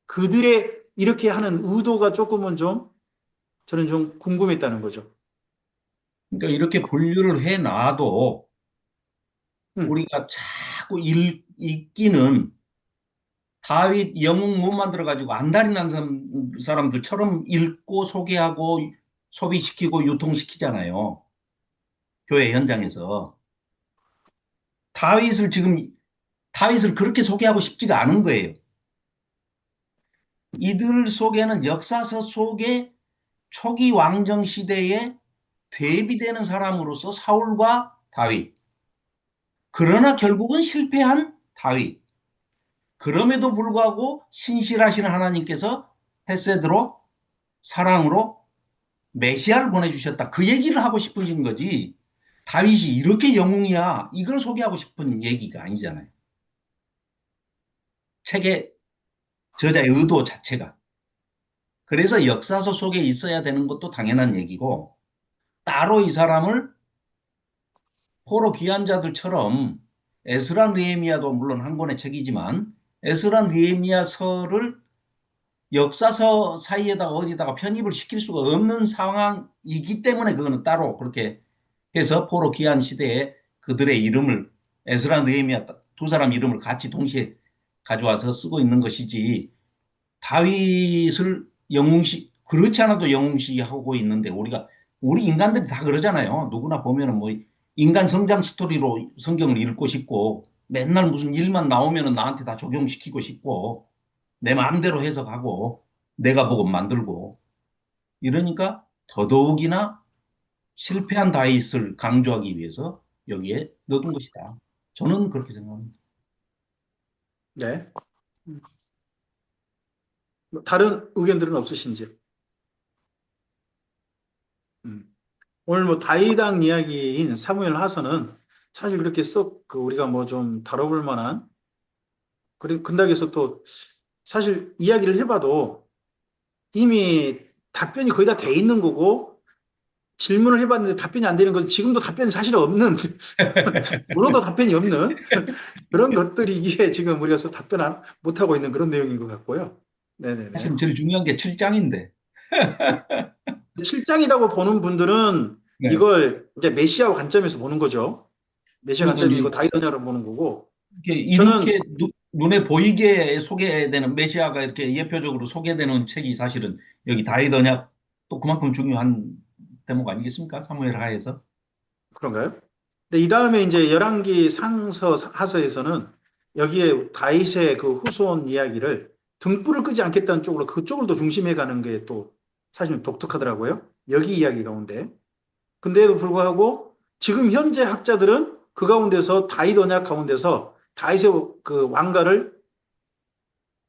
그들의 이렇게 하는 의도가 조금은 좀 저는 좀 궁금했다는 거죠. 그러니까 이렇게 분류를 해 놔도 음, 우리가 자꾸 읽기는 다윗 영웅 못 만들어 가지고 안달이 난 사람들처럼 읽고 소개하고 소비시키고 유통시키잖아요. 교회 현장에서. 다윗을 지금 다윗을 그렇게 소개하고 싶지가 않은 거예요. 이들 속에는 역사서 속에 초기 왕정 시대에 대비되는 사람으로서 사울과 다윗. 그러나 결국은 실패한 다윗. 그럼에도 불구하고 신실하신 하나님께서 헤세드로 사랑으로 메시아를 보내주셨다. 그 얘기를 하고 싶으신 거지. 다윗이 이렇게 영웅이야. 이걸 소개하고 싶은 얘기가 아니잖아요. 책의 저자의 의도 자체가. 그래서 역사서 속에 있어야 되는 것도 당연한 얘기고 따로 이 사람을 포로 귀한 자들처럼 에스라 느헤미야도 물론 한 권의 책이지만 에스라 느헤미야서를 역사서 사이에다가 어디다가 편입을 시킬 수가 없는 상황이기 때문에 그거는 따로 그렇게 해서 포로 귀한 시대에 그들의 이름을 에스라 느헤미야 두 사람 이름을 같이 동시에 가져와서 쓰고 있는 것이지 다윗을 영웅시 그렇지 않아도 영웅시하고 있는데 우리 인간들이 다 그러잖아요. 누구나 보면은 뭐 인간 성장 스토리로 성경을 읽고 싶고 맨날 무슨 일만 나오면은 나한테 다 적용시키고 싶고 내 마음대로 해석하고 내가 보고 만들고 이러니까 더더욱이나 실패한 다윗을 강조하기 위해서 여기에 넣은 것이다. 저는 그렇게 생각합니다. 네. 뭐 다른 의견들은 없으신지요? 음. 오늘 뭐 다이당 이야기인 사무엘 하서는 사실 그렇게 썩 우리가 뭐 좀 다뤄볼 만한 그리고 근닥에서 또 사실 이야기를 해봐도 이미 답변이 거의 다 돼 있는 거고 질문을 해봤는데 답변이 안 되는 건 지금도 답변이 사실 없는 물어도 답변이 없는 그런 것들이 이게 지금 우리가 답변 못하고 있는 그런 내용인 것 같고요. 네네네. 사실 제일 중요한 게 7장인데. 7장이라고 보는 분들은 네. 이걸 이제 메시아 관점에서 보는 거죠. 메시아 그리고 관점이고 이제 다이더냐로 보는 거고. 저는 이렇게 눈에 보이게 소개되는 메시아가 이렇게 예표적으로 소개되는 책이 사실은 여기 다이더냐 또 그만큼 중요한 대목 아니겠습니까? 사무엘 하에서. 그런가요? 근데 이 다음에 이제 열왕기 상서 하서에서는 여기에 다윗의 그 후손 이야기를 등불을 끄지 않겠다는 쪽으로 그쪽을 더 중심에 가는 게 또 사실 독특하더라고요. 여기 이야기 가운데. 근데도 불구하고 지금 현재 학자들은 그 가운데서 다윗 언약 가운데서 다윗의 그 왕가를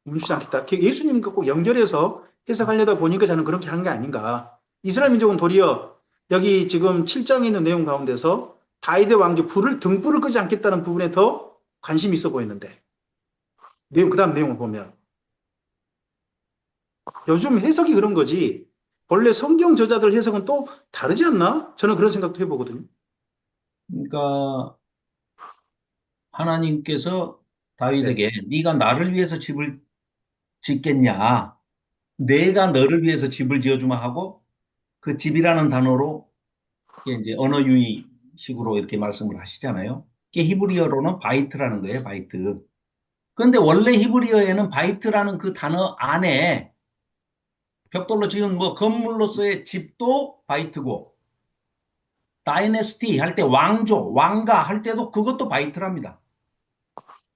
멈추지 않겠다. 예수님과 꼭 연결해서 해석하려다 보니까 저는 그렇게 한 게 아닌가. 이스라엘 민족은 도리어 여기 지금 7장에 있는 내용 가운데서 다윗의 왕조 등불을 끄지 않겠다는 부분에 더 관심이 있어 보이는데 그다음 내용을 보면 요즘 해석이 그런 거지 본래 성경 저자들 해석은 또 다르지 않나? 저는 그런 생각도 해보거든요. 그러니까 하나님께서 네. 다윗에게 네가 나를 위해서 집을 짓겠냐? 내가 너를 위해서 집을 지어주마 하고 그 집이라는 단어로 이게 이제 언어 유희식으로 이렇게 말씀을 하시잖아요. 이게 히브리어로는 바이트라는 거예요, 바이트. 그런데 원래 히브리어에는 바이트라는 그 단어 안에 벽돌로 지은 뭐 건물로서의 집도 바이트고 다이내스티 할 때 왕조, 왕가 할 때도 그것도 바이트랍니다.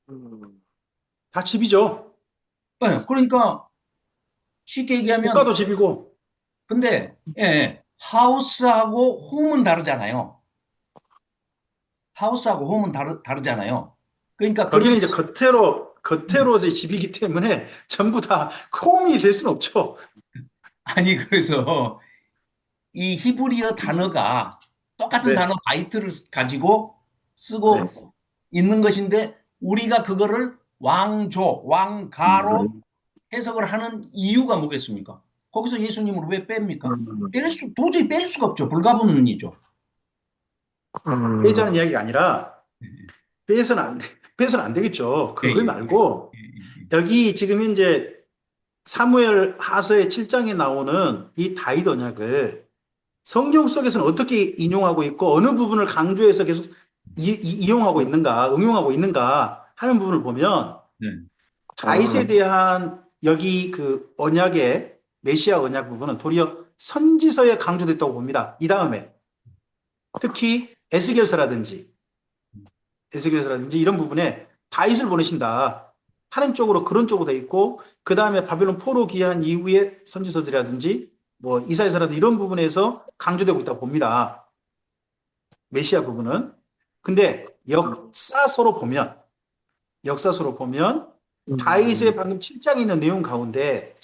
음, 다 집이죠. 네, 그러니까 쉽게 얘기하면 국가도 집이고, 근데 하우스하고 홈은 다르잖아요. 하우스하고 홈은 다르잖아요. 그러니까 거기는 그렇게 이제 겉으로 이제 집이기 때문에 전부 다 홈이 될 수는 없죠. 아니 그래서 이 히브리어 단어가 똑같은 네, 단어 바이트를 가지고 네. 쓰고 있는 것인데 우리가 그거를 왕조, 왕가로 해석을 하는 이유가 뭐겠습니까? 거기서 예수님을 왜 뺍니까? 도저히 뺄 수가 없죠. 불가분이죠. 빼자는 이야기가 아니라 빼서는 안 돼, 빼서는 안 되겠죠. 예, 그거 예, 말고 예, 예, 여기 지금 이제 사무엘 하서의 7장에 나오는 이 다윗 언약을 성경 속에서는 어떻게 인용하고 있고 어느 부분을 강조해서 계속 이용하고 있는가, 응용하고 있는가 하는 부분을 보면 예. 다윗에 대한 여기 그 언약의 메시아 언약 부분은 도리어 선지서에 강조됐다고 봅니다. 이 다음에 특히 에스겔서라든지 이런 부분에 다윗을 보내신다 하는 쪽으로 그런 쪽으로 돼 있고 그 다음에 바벨론 포로 귀환 이후의 선지서들이라든지 뭐 이사야서라든지 이런 부분에서 강조되고 있다고 봅니다. 메시아 부분은. 근데 역사서로 보면 다윗의 방금 7장에 있는 내용 가운데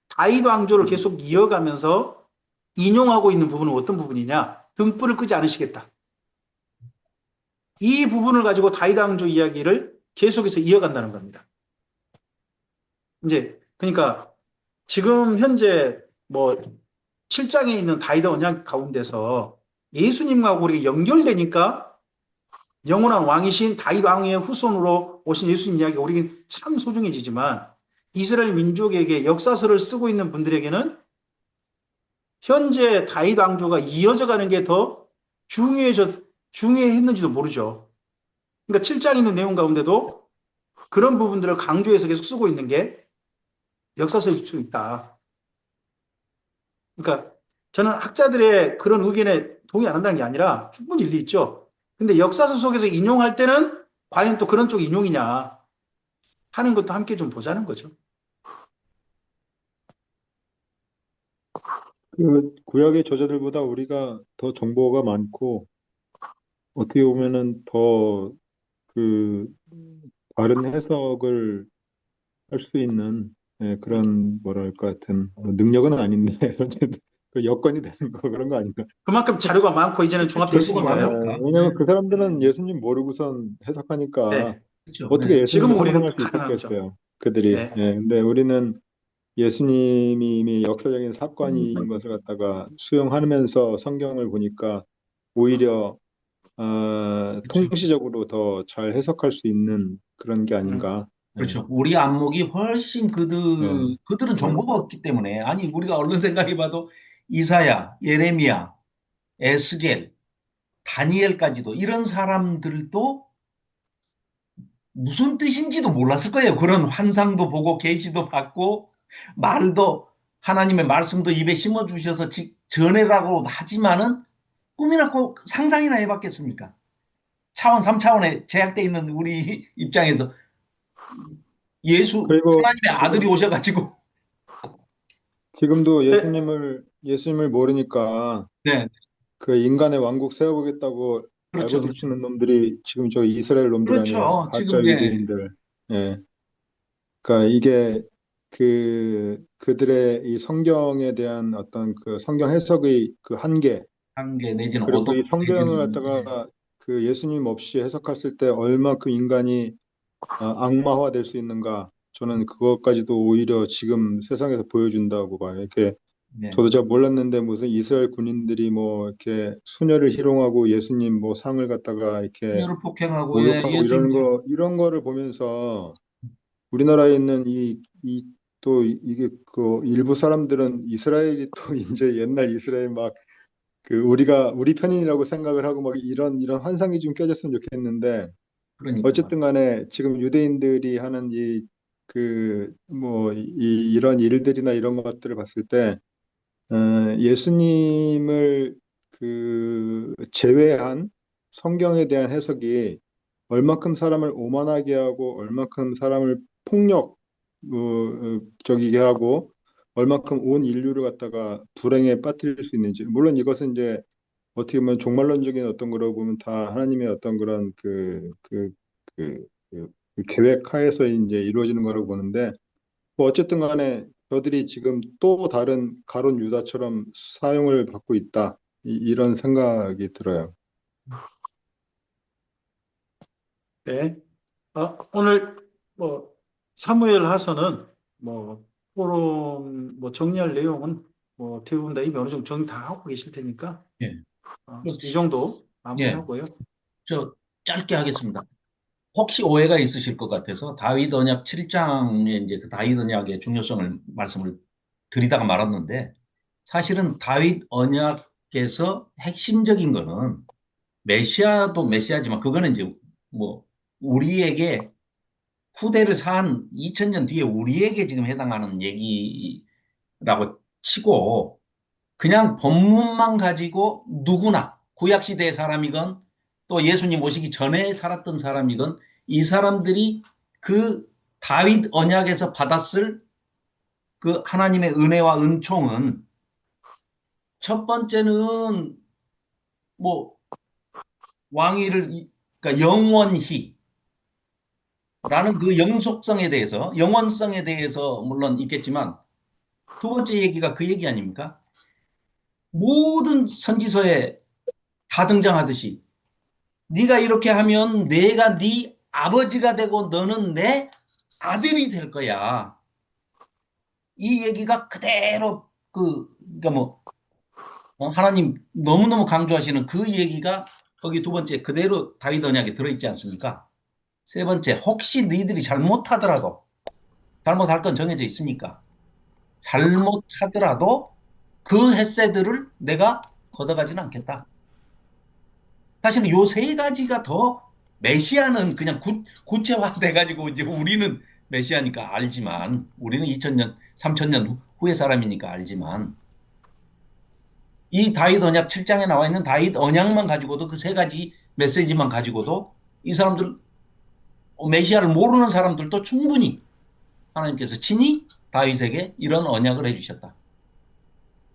다윗 왕조를 계속 이어가면서 인용하고 있는 부분은 어떤 부분이냐? 등불을 끄지 않으시겠다. 이 부분을 가지고 다윗 왕조 이야기를 계속해서 이어간다는 겁니다. 이제 그러니까 지금 현재 뭐 7장에 있는 다윗 언약 가운데서 예수님하고 우리가 연결되니까 영원한 왕이신 다윗 왕의 후손으로 오신 예수님 이야기가 우리에게 참 소중해지지만 이스라엘 민족에게 역사서를 쓰고 있는 분들에게는 현재 다윗 왕조가 이어져 가는 게 더 중요했는지도 모르죠. 그러니까 7장에 있는 내용 가운데도 그런 부분들을 강조해서 계속 쓰고 있는 게 역사서일 수 있다. 그러니까 저는 학자들의 그런 의견에 동의 안 한다는 게 아니라 충분히 일리 있죠. 근데 역사서 속에서 인용할 때는 과연 또 그런 쪽 인용이냐 하는 것도 함께 좀 보자는 거죠. 그 구약의 저자들보다 우리가 더 정보가 많고 어떻게 보면은 더 그 다른 해석을 할 수 있는 그런 뭐랄까 하여튼 능력은 아닌데 어쨌든 그 여건이 되는 거 그런 거 아닌가? 그만큼 자료가 많고 이제는 정보가 종합됐으니까요. 많으니까. 왜냐면 그 사람들은 예수님 모르고선 해석하니까 네. 그렇죠. 어떻게 예수님을 지금은 우리는 상정할 수 가능한 거죠. 있었겠어요, 그들이. 네. 근데 우리는 예수님이 이미 역사적인 사건인 것을 갖다가 수용하면서 성경을 보니까 오히려 그렇죠. 통시적으로 더 잘 해석할 수 있는 그런 게 음, 아닌가. 예, 그렇죠. 우리 안목이 훨씬 예. 그들은 정보가 없기 때문에, 아니, 우리가 얼른 생각해봐도 이사야, 예레미야, 에스겔, 다니엘까지도 이런 사람들도 무슨 뜻인지도 몰랐을 거예요. 그런 환상도 보고 계시도 받고 말도 하나님의 말씀도 입에 심어 주셔서 전해라고 하지만은 꿈이나 상상이나 해봤겠습니까? 차원 3차원에 제약돼 있는 우리 입장에서 그리고 하나님의 아들이 오셔가지고 지금도 네. 예수님을 모르니까 네, 그 인간의 왕국 세워보겠다고 그렇죠, 발버둥 그렇죠. 치는 놈들이 지금 저 이스라엘 놈들 아니에요. 그렇죠. 가짜 지금 예, 유대인들. 예. 그러니까 이게 그들의 이 성경에 대한 어떤 그 성경 해석의 그 한계, 한계 내지는 그리고 오도 이 성경을 내지는 갖다가 그 예수님 없이 해석했을 때 얼마큼 인간이 악마화 될 수 있는가, 저는 그것까지도 오히려 지금 세상에서 보여준다고 봐요. 이렇게 네. 저도 잘 몰랐는데 무슨 이스라엘 군인들이 뭐 이렇게 수녀를 희롱하고 예수님 뭐 상을 갖다가 이렇게 수녀를 폭행하고 예, 모욕하고 예수님들 이런 거를 보면서 우리나라에 있는 또 이게 그 일부 사람들은 이스라엘이 또 이제 옛날 이스라엘 막 그 우리 편인이라고 생각을 하고 막 이런 환상이 좀 껴졌으면 좋겠는데 그러니까 말이에요. 어쨌든 간에 지금 유대인들이 하는 이런 일들이나 이런 것들을 봤을 때 예수님을 제외한 성경에 대한 해석이 얼마큼 사람을 오만하게 하고 얼마큼 사람을 폭력적이게 하고 얼마큼 온 인류를 갖다가 불행에 빠뜨릴 수 있는지 물론 이것은 이제 어떻게 보면 종말론적인 어떤 거라고 보면 다 하나님의 어떤 그런 그 계획 하에서 이제 이루어지는 거라고 보는데 뭐 어쨌든 간에 저들이 지금 또 다른 가룟 유다처럼 사용을 받고 있다. 이런 생각이 들어요. 네. 오늘 뭐 사무엘 하서는 뭐 토론 뭐 정리할 내용은 뭐 어떻게 보면 이미 어느 정도 정리 다 하고 계실 테니까 예. 이 정도 예. 마무리하고요. 저 짧게 하겠습니다. 혹시 오해가 있으실 것 같아서 다윗 언약 7장에 이제 그 다윗 언약의 중요성을 말씀을 드리다가 말았는데 사실은 다윗 언약에서 핵심적인 거는 메시아도 메시아지만 그거는 이제 뭐 우리에게 후대를 산 2000년 뒤에 우리에게 지금 해당하는 얘기라고 치고 그냥 본문만 가지고 누구나 구약 시대의 사람이건 또 예수님 오시기 전에 살았던 사람이건 이 사람들이 그 다윗 언약에서 받았을 그 하나님의 은혜와 은총은 첫 번째는 뭐 왕위를 그러니까 영원히 라는 그 영속성에 대해서 영원성에 대해서 물론 있겠지만 두 번째 얘기가 그 얘기 아닙니까? 모든 선지서에 다 등장하듯이 네가 이렇게 하면 내가 네 아버지가 되고 너는 내 아들이 될 거야. 이 얘기가 그대로 그러니까 뭐 하나님 너무너무 강조하시는 그 얘기가 거기 두 번째 그대로 다윗 언약에 들어있지 않습니까? 세 번째 혹시 너희들이 잘못하더라도 잘못할 건 정해져 있으니까 잘못하더라도 그 헷새들을 내가 걷어가지는 않겠다. 사실은 요 세 가지가 더 메시아는 그냥 구체화돼가지고 이제 우리는 메시아니까 알지만 우리는 2000년, 3000년 후의 사람이니까 알지만 이 다윗 언약 7장에 나와 있는 다윗 언약만 가지고도 그 세 가지 메시지만 가지고도 이 사람들 메시아를 모르는 사람들도 충분히 하나님께서 친히 다윗에게 이런 언약을 해주셨다.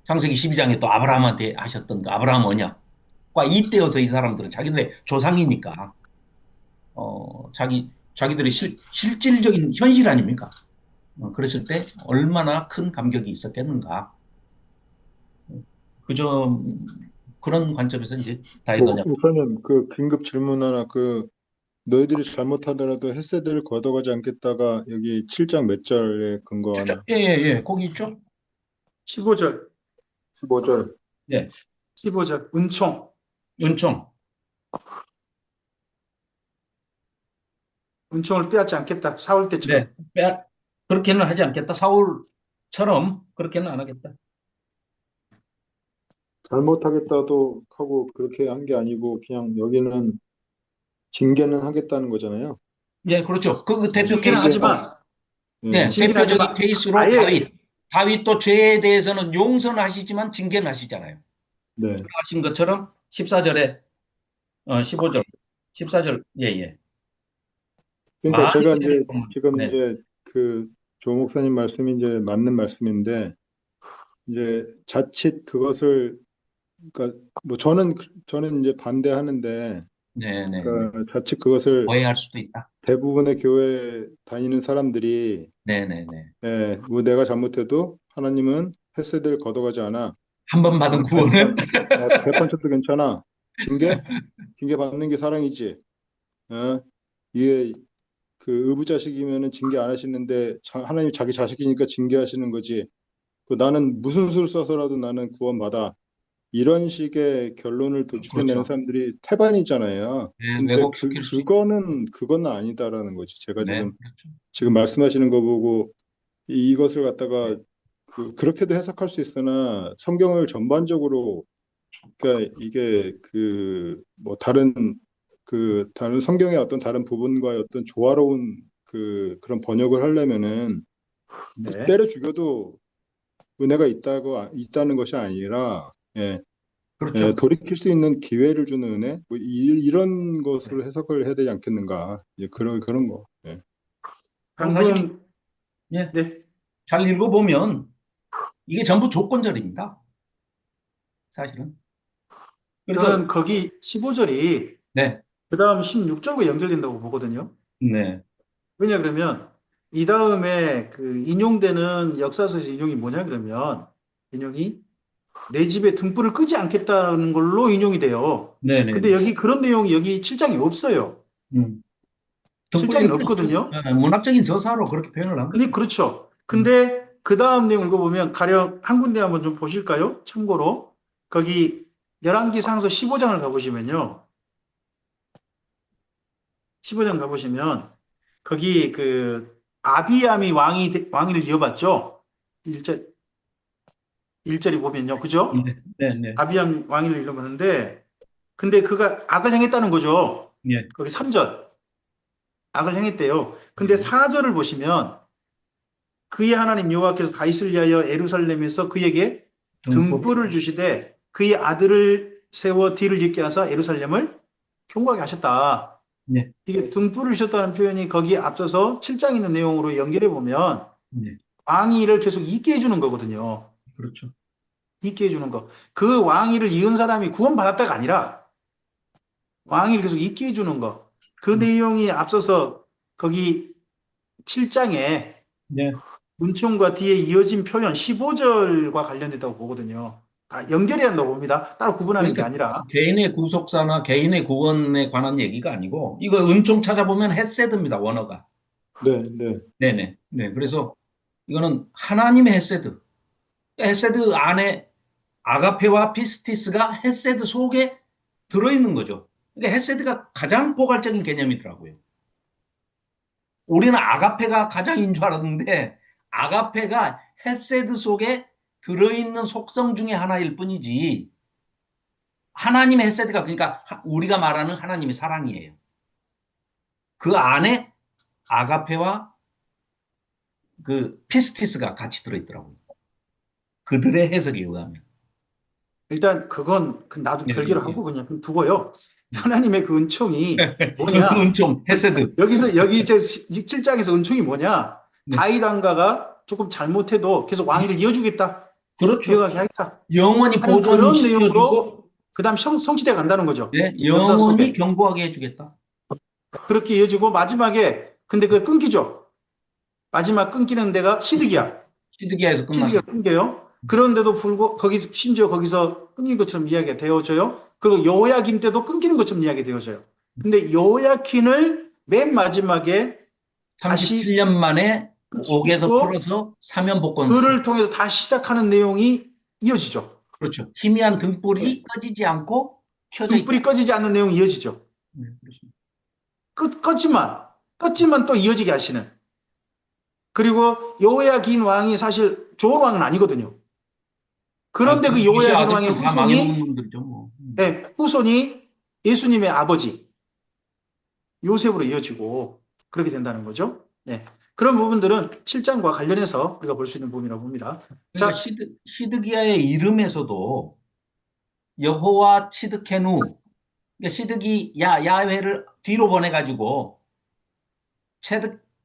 창세기 12장에 또 아브라함한테 하셨던 그 아브라함 언약과 이때여서 이 사람들은 자기들의 조상이니까 자기들의 실질적인 현실 아닙니까? 그랬을 때 얼마나 큰 감격이 있었겠는가. 그점 그런 관점에서 이제 다윗 언약. 목사님, 그 긴급 질문 하나, 너희들이 잘못하더라도 헷새들을 걷어가지 않겠다가 여기 7장 몇 절에 근거하나? 예, 예, 예. 거기 있죠? 15절, 15절. 예. 15절 은총, 은총. 은총을 빼앗지 않겠다. 사울 네. 때처럼. 그렇게는 하지 않겠다. 사울처럼 그렇게는 안 하겠다. 잘못하겠다도 하고 그렇게 한 게 아니고 그냥 여기는 징계는 하겠다는 거잖아요. 예, 그렇죠. 그 대표 징계는 케이스로, 하지만 예. 네, 징계는 대표적인 하지만 케이스로 아예 다윗도 죄에 대해서는 용서하시지만 징계는 하시잖아요. 네. 하신 것처럼 14절에 15절, 14절, 예, 예. 그러니까 많이 제가 때릴 이제 뿐만. 지금 네, 이제 조 목사님 말씀이 이제 맞는 말씀인데 이제 자칫 그것을 그러니까 뭐 저는 이제 반대하는데 네, 네, 네. 그러니까 자칫 그것을 오해할 수도 있다. 대부분의 교회 다니는 사람들이 네, 네, 네. 뭐 내가 잘못해도 하나님은 햇새들 걷어가지 않아. 한 번 받은 구원은 백번 쳐도 괜찮아. 징계? 징계 받는 게 사랑이지. 어? 이게 의부자식이면은 징계 안 하시는데 하나님 자기 자식이니까 징계하시는 거지. 그 나는 무슨 수를 써서라도 나는 구원받아. 이런 식의 결론을 도출해내는 그렇죠. 사람들이 태반이잖아요. 네, 근데 왜곡시킬 수 있죠. 그거는 아니다라는 거지. 제가 네, 그렇죠. 지금 말씀하시는 거 보고 이것을 갖다가 네, 그렇게도 해석할 수 있으나 성경을 전반적으로 그러니까 이게 그 뭐 다른 성경의 어떤 다른 부분과의 어떤 조화로운 그런 번역을 하려면은 네. 때려 죽여도 은혜가 있다는 것이 아니라 그렇죠. 돌이킬 수 있는 기회를 주는 은혜 뭐 런 네. 것으로 해석을 해야 되지 않겠는가 그런 거. 예. 사실, 방금, 예, 네. 잘 읽어보면 이게 전부 조건절입니다. 사실은. 그래서, 저는 거기 15절이 네, 그 다음 16절과 연결된다고 보거든요. 네, 왜냐 그러면 이 다음에 그 인용되는 역사서에서 인용이 뭐냐 그러면 인용이 내 집에 등불을 끄지 않겠다는 걸로 인용이 돼요. 네, 네, 근데 네. 여기 그런 내용이 여기 7장에 없어요. 음. 등불이 7장에 없거든요. 문학적인 서사로 그렇게 표현을 한 근데 거죠. 그렇죠. 음. 근데 그 다음 내용 읽어보면 가령 한 군데 한번 좀 보실까요? 참고로 거기 열왕기상서 15장을 가보시면요. 15장 가보시면 거기 그 아비암이 왕위를 이어받죠. 1절이 보면요. 그죠? 네, 네, 네, 아비암 왕위를 이어받는데 근데 그가 악을 행했다는 거죠. 예, 거기 3절 악을 행했대요. 근데 네. 4절을 보시면 그의 하나님 여호와께서 다윗을 위하여 예루살렘에서 그에게 등불을, 등불을 주시되 그의 아들을 세워 뒤를 잇게 하사 예루살렘을 경고하게 하셨다. 예, 이게 등불을 주셨다는 표현이 거기에 앞서서 7장 있는 내용으로 연결해 보면 예, 왕위를 계속 잇게 해주는 거거든요. 그렇죠. 잇게 해주는 거. 그 왕위를 이은 사람이 구원받았다가 아니라 왕위를 계속 잇게 해주는 거. 그 음. 내용이 앞서서 거기 7장에 예. 은총과 뒤에 이어진 표현 15절과 관련됐다고 보거든요. 다 연결해야 한다고 봅니다. 따로 구분하는 게 그러니까 아니라. 개인의 구속사나 개인의 구원에 관한 얘기가 아니고 이거 은총 찾아보면 헤세드입니다. 원어가. 네, 네. 네네. 네. 그래서 이거는 하나님의 헤세드. 헤세드 안에 아가페와 피스티스가 헤세드 속에 들어있는 거죠. 그러니까 헤세드가 가장 포괄적인 개념이더라고요. 우리는 아가페가 가장인 줄 알았는데 아가페가 헤세드 속에 들어있는 속성 중에 하나일 뿐이지 하나님의 헤세드가 그러니까 우리가 말하는 하나님의 사랑이에요. 그 안에 아가페와 그 피스티스가 같이 들어있더라고요. 그들의 해석에 의하면. 일단 그건 나도 예, 별개로 예, 하고 그냥 두고요. 예. 하나님의 그 은총이 뭐냐? 은총, 헤세드. 여기 이제 7장에서 은총이 뭐냐? 네. 다윗 왕가가 조금 잘못해도 계속 왕위를 이어주겠다. 그렇죠. 이어가게 하겠다. 영원히 하는 그런 내용으로 보존시켜주고, 그다음 성취돼 간다는 거죠. 네, 역사 영원히 속에. 경고하게 해주겠다. 그렇게 이어지고 마지막에 근데 그게 끊기죠. 마지막 끊기는 데가 시드기야. 시드기야에서 시드기가 끝나죠. 끊겨요. 그런데도 불구 거기 심지어 거기서 끊긴 것처럼 이야기가 되어져요. 그리고 요야kim 때도 끊기는 것처럼 이야기가 되어져요. 근데 요야킨을 맨 마지막에 다시 37년 만에 옥에서 시키시고 풀어서 사면 복권. 그를 통해서 다시 시작하는 내용이 이어지죠. 그렇죠. 희미한 예. 등불이 꺼지지 않고 켜져 있다. 등불이 꺼지지 않는 내용이 이어지죠. 네, 그렇습니다. 껐지만 또 이어지게 하시는. 그리고 요야긴 왕이 사실 좋은 왕은 아니거든요. 아, 그런데 그 당시 요야긴 왕의 아들들 다 망해놓은 후손이 놈들이죠, 뭐. 후손이 예수님의 아버지 요셉으로 이어지고 그렇게 된다는 거죠. 네. 그런 부분들은 7장과 관련해서 우리가 볼 수 있는 부분이라고 봅니다. 그러니까 자, 시드기야의 이름에서도 여호와 치드케누, 그러니까 야훼를 뒤로 보내가지고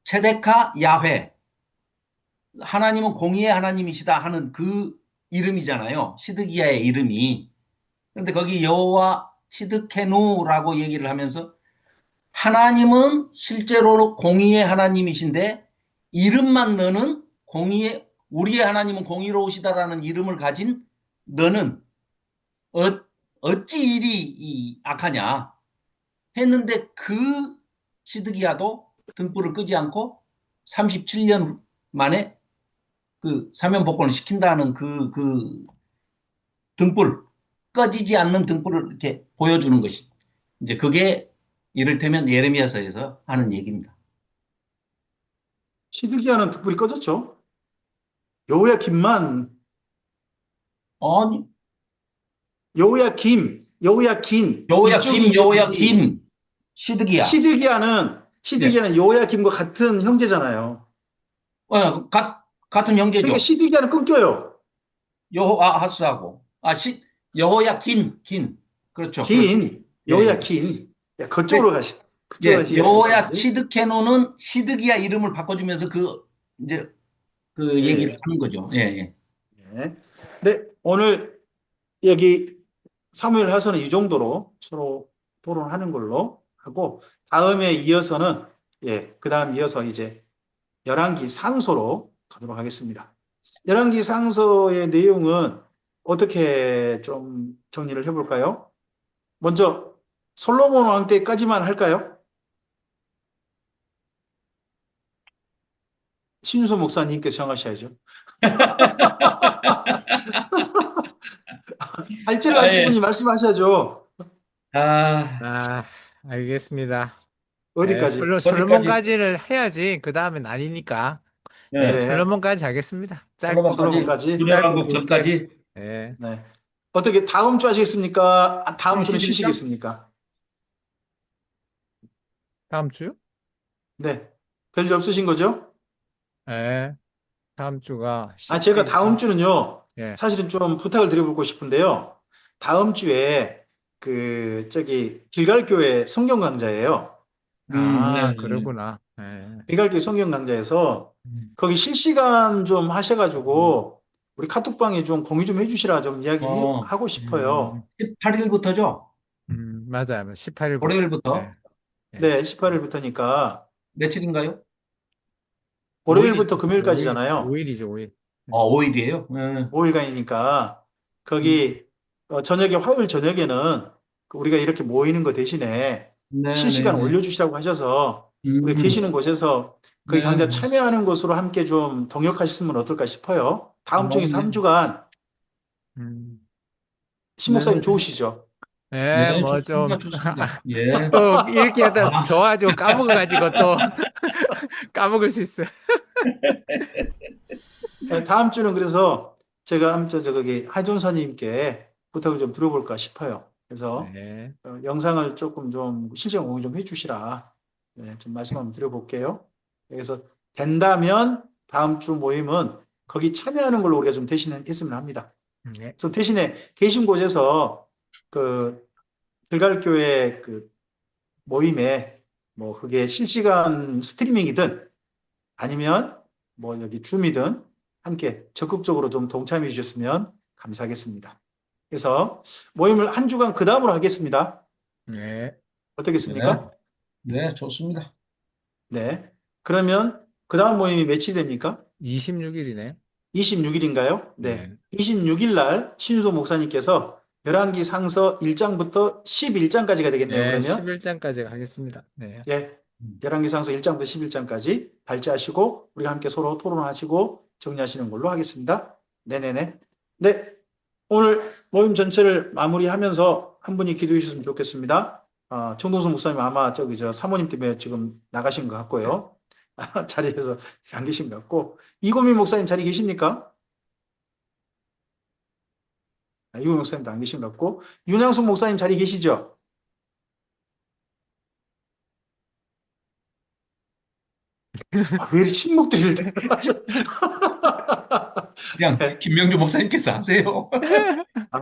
체데카 야훼, 하나님은 공의의 하나님이시다 하는 그 이름이잖아요. 시드기야의 이름이. 그런데 거기 여호와 치드케누라고 얘기를 하면서 하나님은 실제로 공의의 하나님이신데 이름만 너는 우리의 하나님은 공의로우시다라는 이름을 가진 너는 어찌 이리 악하냐 했는데 그 시드기야도 등불을 끄지 않고 37년 만에 그 사면 복권을 시킨다는 그 등불, 꺼지지 않는 등불을 이렇게 보여주는 것이 이제 그게 이를테면 예레미야서에서 하는 얘기입니다. 시드기야는 등불이 꺼졌죠. 여호야김만, 아니, 여호야긴 이쪽이 이제 여호야 등이 김, 시드기야. 시드기야는 예. 시드기야는 여호야김과 같은 형제잖아요. 같은 그러니까 형제죠. 시드기야는 끊겨요. 여호아하스하고. 여호야 긴. 그렇죠. 긴 예, 예. 여호야긴. 야, 그쪽으로 근데, 가시. 그쪽으로 예, 여호야 이야기하셔야지. 치드케노는 시드기야 이름을 바꿔주면서 이제, 그 얘기를 예. 하는 거죠. 예, 예. 예. 네, 오늘 여기 사무엘하서는 이 정도로 서로 토론하는 걸로 하고 다음에 이어서는 그다음 이어서 이제 열왕기 상서로 가도록 하겠습니다. 열왕기 상서의 내용은 어떻게 좀 정리를 해볼까요? 먼저 솔로몬 왕 때까지만 할까요? 신수 목사님께서 정하셔야죠. 할지를 아, 하신 예. 분이 말씀하셔야죠. 아, 아, 알겠습니다. 네, 어디까지? 어디까지? 솔로몬까지를 해야지. 그 다음엔 아니니까. 네, 예. 네, 솔로몬까지 하겠습니다. 짧고, 솔로몬까지, 솔로몬까지. 짧고 분열왕국 굵게. 전까지. 네. 네. 어떻게 다음 주 하시겠습니까? 다음 그럼 주는 쉬십니까? 쉬시겠습니까? 다음 주요? 네. 별일 없으신 거죠? 네, 다음 주가 제가 다음 10일이니까. 주는요, 예. 사실은 좀 부탁을 드려보고 싶은데요. 다음 주에 길갈교회 성경 강좌예요. 네, 아, 네, 그러구나. 네. 길갈교회 성경 강좌에서 음, 거기 실시간 좀 하셔가지고 우리 카톡방에 좀 공유 좀 해주시라 좀 어, 이야기하고 싶어요. 18일부터죠? 맞아요. 18일부터. 네. 월요일부터? 네, 네, 18일. 18일부터니까 며칠인가요? 월요일부터 5일, 금요일까지잖아요. 5일이죠, 5일. 5일이에요? 네. 5일간이니까 음, 거기 저녁에 화요일 저녁에는 우리가 이렇게 모이는 거 대신에 네, 네, 실시간 네. 올려주시라고 하셔서 우리 음, 계시는 곳에서 거기 네, 강좌 네. 참여하는 것으로 함께 좀 동역하셨으면 어떨까 싶어요. 다음 주에 네. 3주간 음. 신 네, 목사님 네. 좋으시죠? 네, 네, 뭐 좀, 좋습니다, 좋습니다. 예. 또 이렇게 하다 아, 좋아가지고 까먹어가지고 또 까먹을 수 있어요. 다음 주는 그래서 제가 아무튼 거기 하존사님께 부탁을 좀 드려볼까 싶어요. 그래서 네. 영상을 조금 좀 실시간 공유 좀 해주시라. 네, 좀 말씀 한번 드려볼게요. 그래서 된다면 다음 주 모임은 거기 참여하는 걸로 우리가 좀 대신에 했으면 합니다. 네. 좀 대신에 계신 곳에서 그 길갈교회 그 모임에 뭐 그게 실시간 스트리밍이든 아니면 뭐 여기 줌이든 함께 적극적으로 좀 동참해 주셨으면 감사하겠습니다. 그래서 모임을 한 주간 그 다음으로 하겠습니다. 네. 네, 어떻겠습니까? 네, 좋습니다. 네. 그러면 그 다음 모임이 며칠 됩니까? 26일이네. 26일인가요? 네. 네. 26일 날 신유소 목사님께서 열왕기 상서 1장부터 11장까지가 되겠네요. 네, 그러면 11장까지 하겠습니다. 네. 예. 음. 열왕기 상서 1장부터 11장까지 발제하시고 우리가 함께 서로 토론하시고 정리하시는 걸로 하겠습니다. 네네네. 네. 오늘 모임 전체를 마무리하면서 한 분이 기도해 주셨으면 좋겠습니다. 정동수 목사님 아마 저 사모님 때문에 지금 나가신 것 같고요. 자리에서 안 계신 것 같고 이고민 목사님 자리 계십니까? 이고민 목사님도 안 계신 것 같고 윤양숙 목사님 자리 계시죠? 왜 이렇게 침묵들이 하셔? 그냥 네. 김명주 목사님께서 하세요. 아,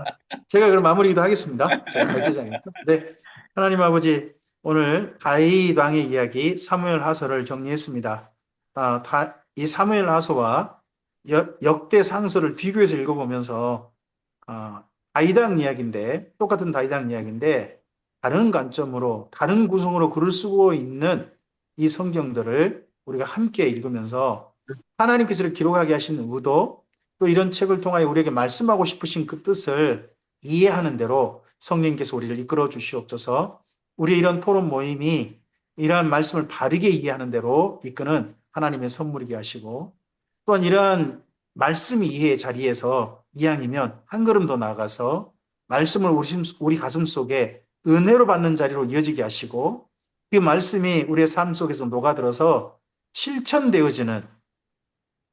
제가 그럼 마무리기도 하겠습니다. 제가 발제자니까. 네. 하나님 아버지, 오늘 다윗 왕의 이야기 사무엘 하서를 정리했습니다. 이 사무엘 하서와 역대 상서를 비교해서 읽어보면서 다윗 왕 이야기인데 똑같은 다윗 왕 이야기인데 다른 관점으로 다른 구성으로 글을 쓰고 있는 이 성경들을 우리가 함께 읽으면서 하나님께서 기록하게 하신 의도 또 이런 책을 통하여 우리에게 말씀하고 싶으신 그 뜻을 이해하는 대로 성령께서 우리를 이끌어 주시옵소서. 우리 이런 토론 모임이 이러한 말씀을 바르게 이해하는 대로 이끄는 하나님의 선물이게 하시고 또한 이러한 말씀 이해의 자리에서 이왕이면 한 걸음 더 나아가서 말씀을 우리 가슴 속에 은혜로 받는 자리로 이어지게 하시고 그 말씀이 우리의 삶 속에서 녹아들어서 실천되어지는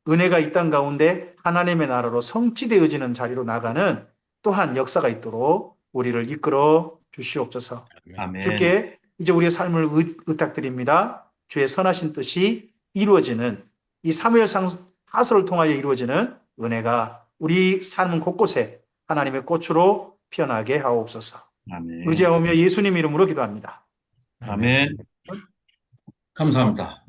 은혜가 이 땅 가운데 하나님의 나라로 성취되어지는 자리로 나가는 또한 역사가 있도록 우리를 이끌어 주시옵소서. 아멘. 주께 이제 우리의 삶을 의탁드립니다. 주의 선하신 뜻이 이루어지는 이 사무엘상 하서를 통하여 이루어지는 은혜가 우리 삶 곳곳에 하나님의 꽃으로 피어나게 하옵소서. 아멘. 의지하오며 예수님 이름으로 기도합니다. 아멘. 감사합니다.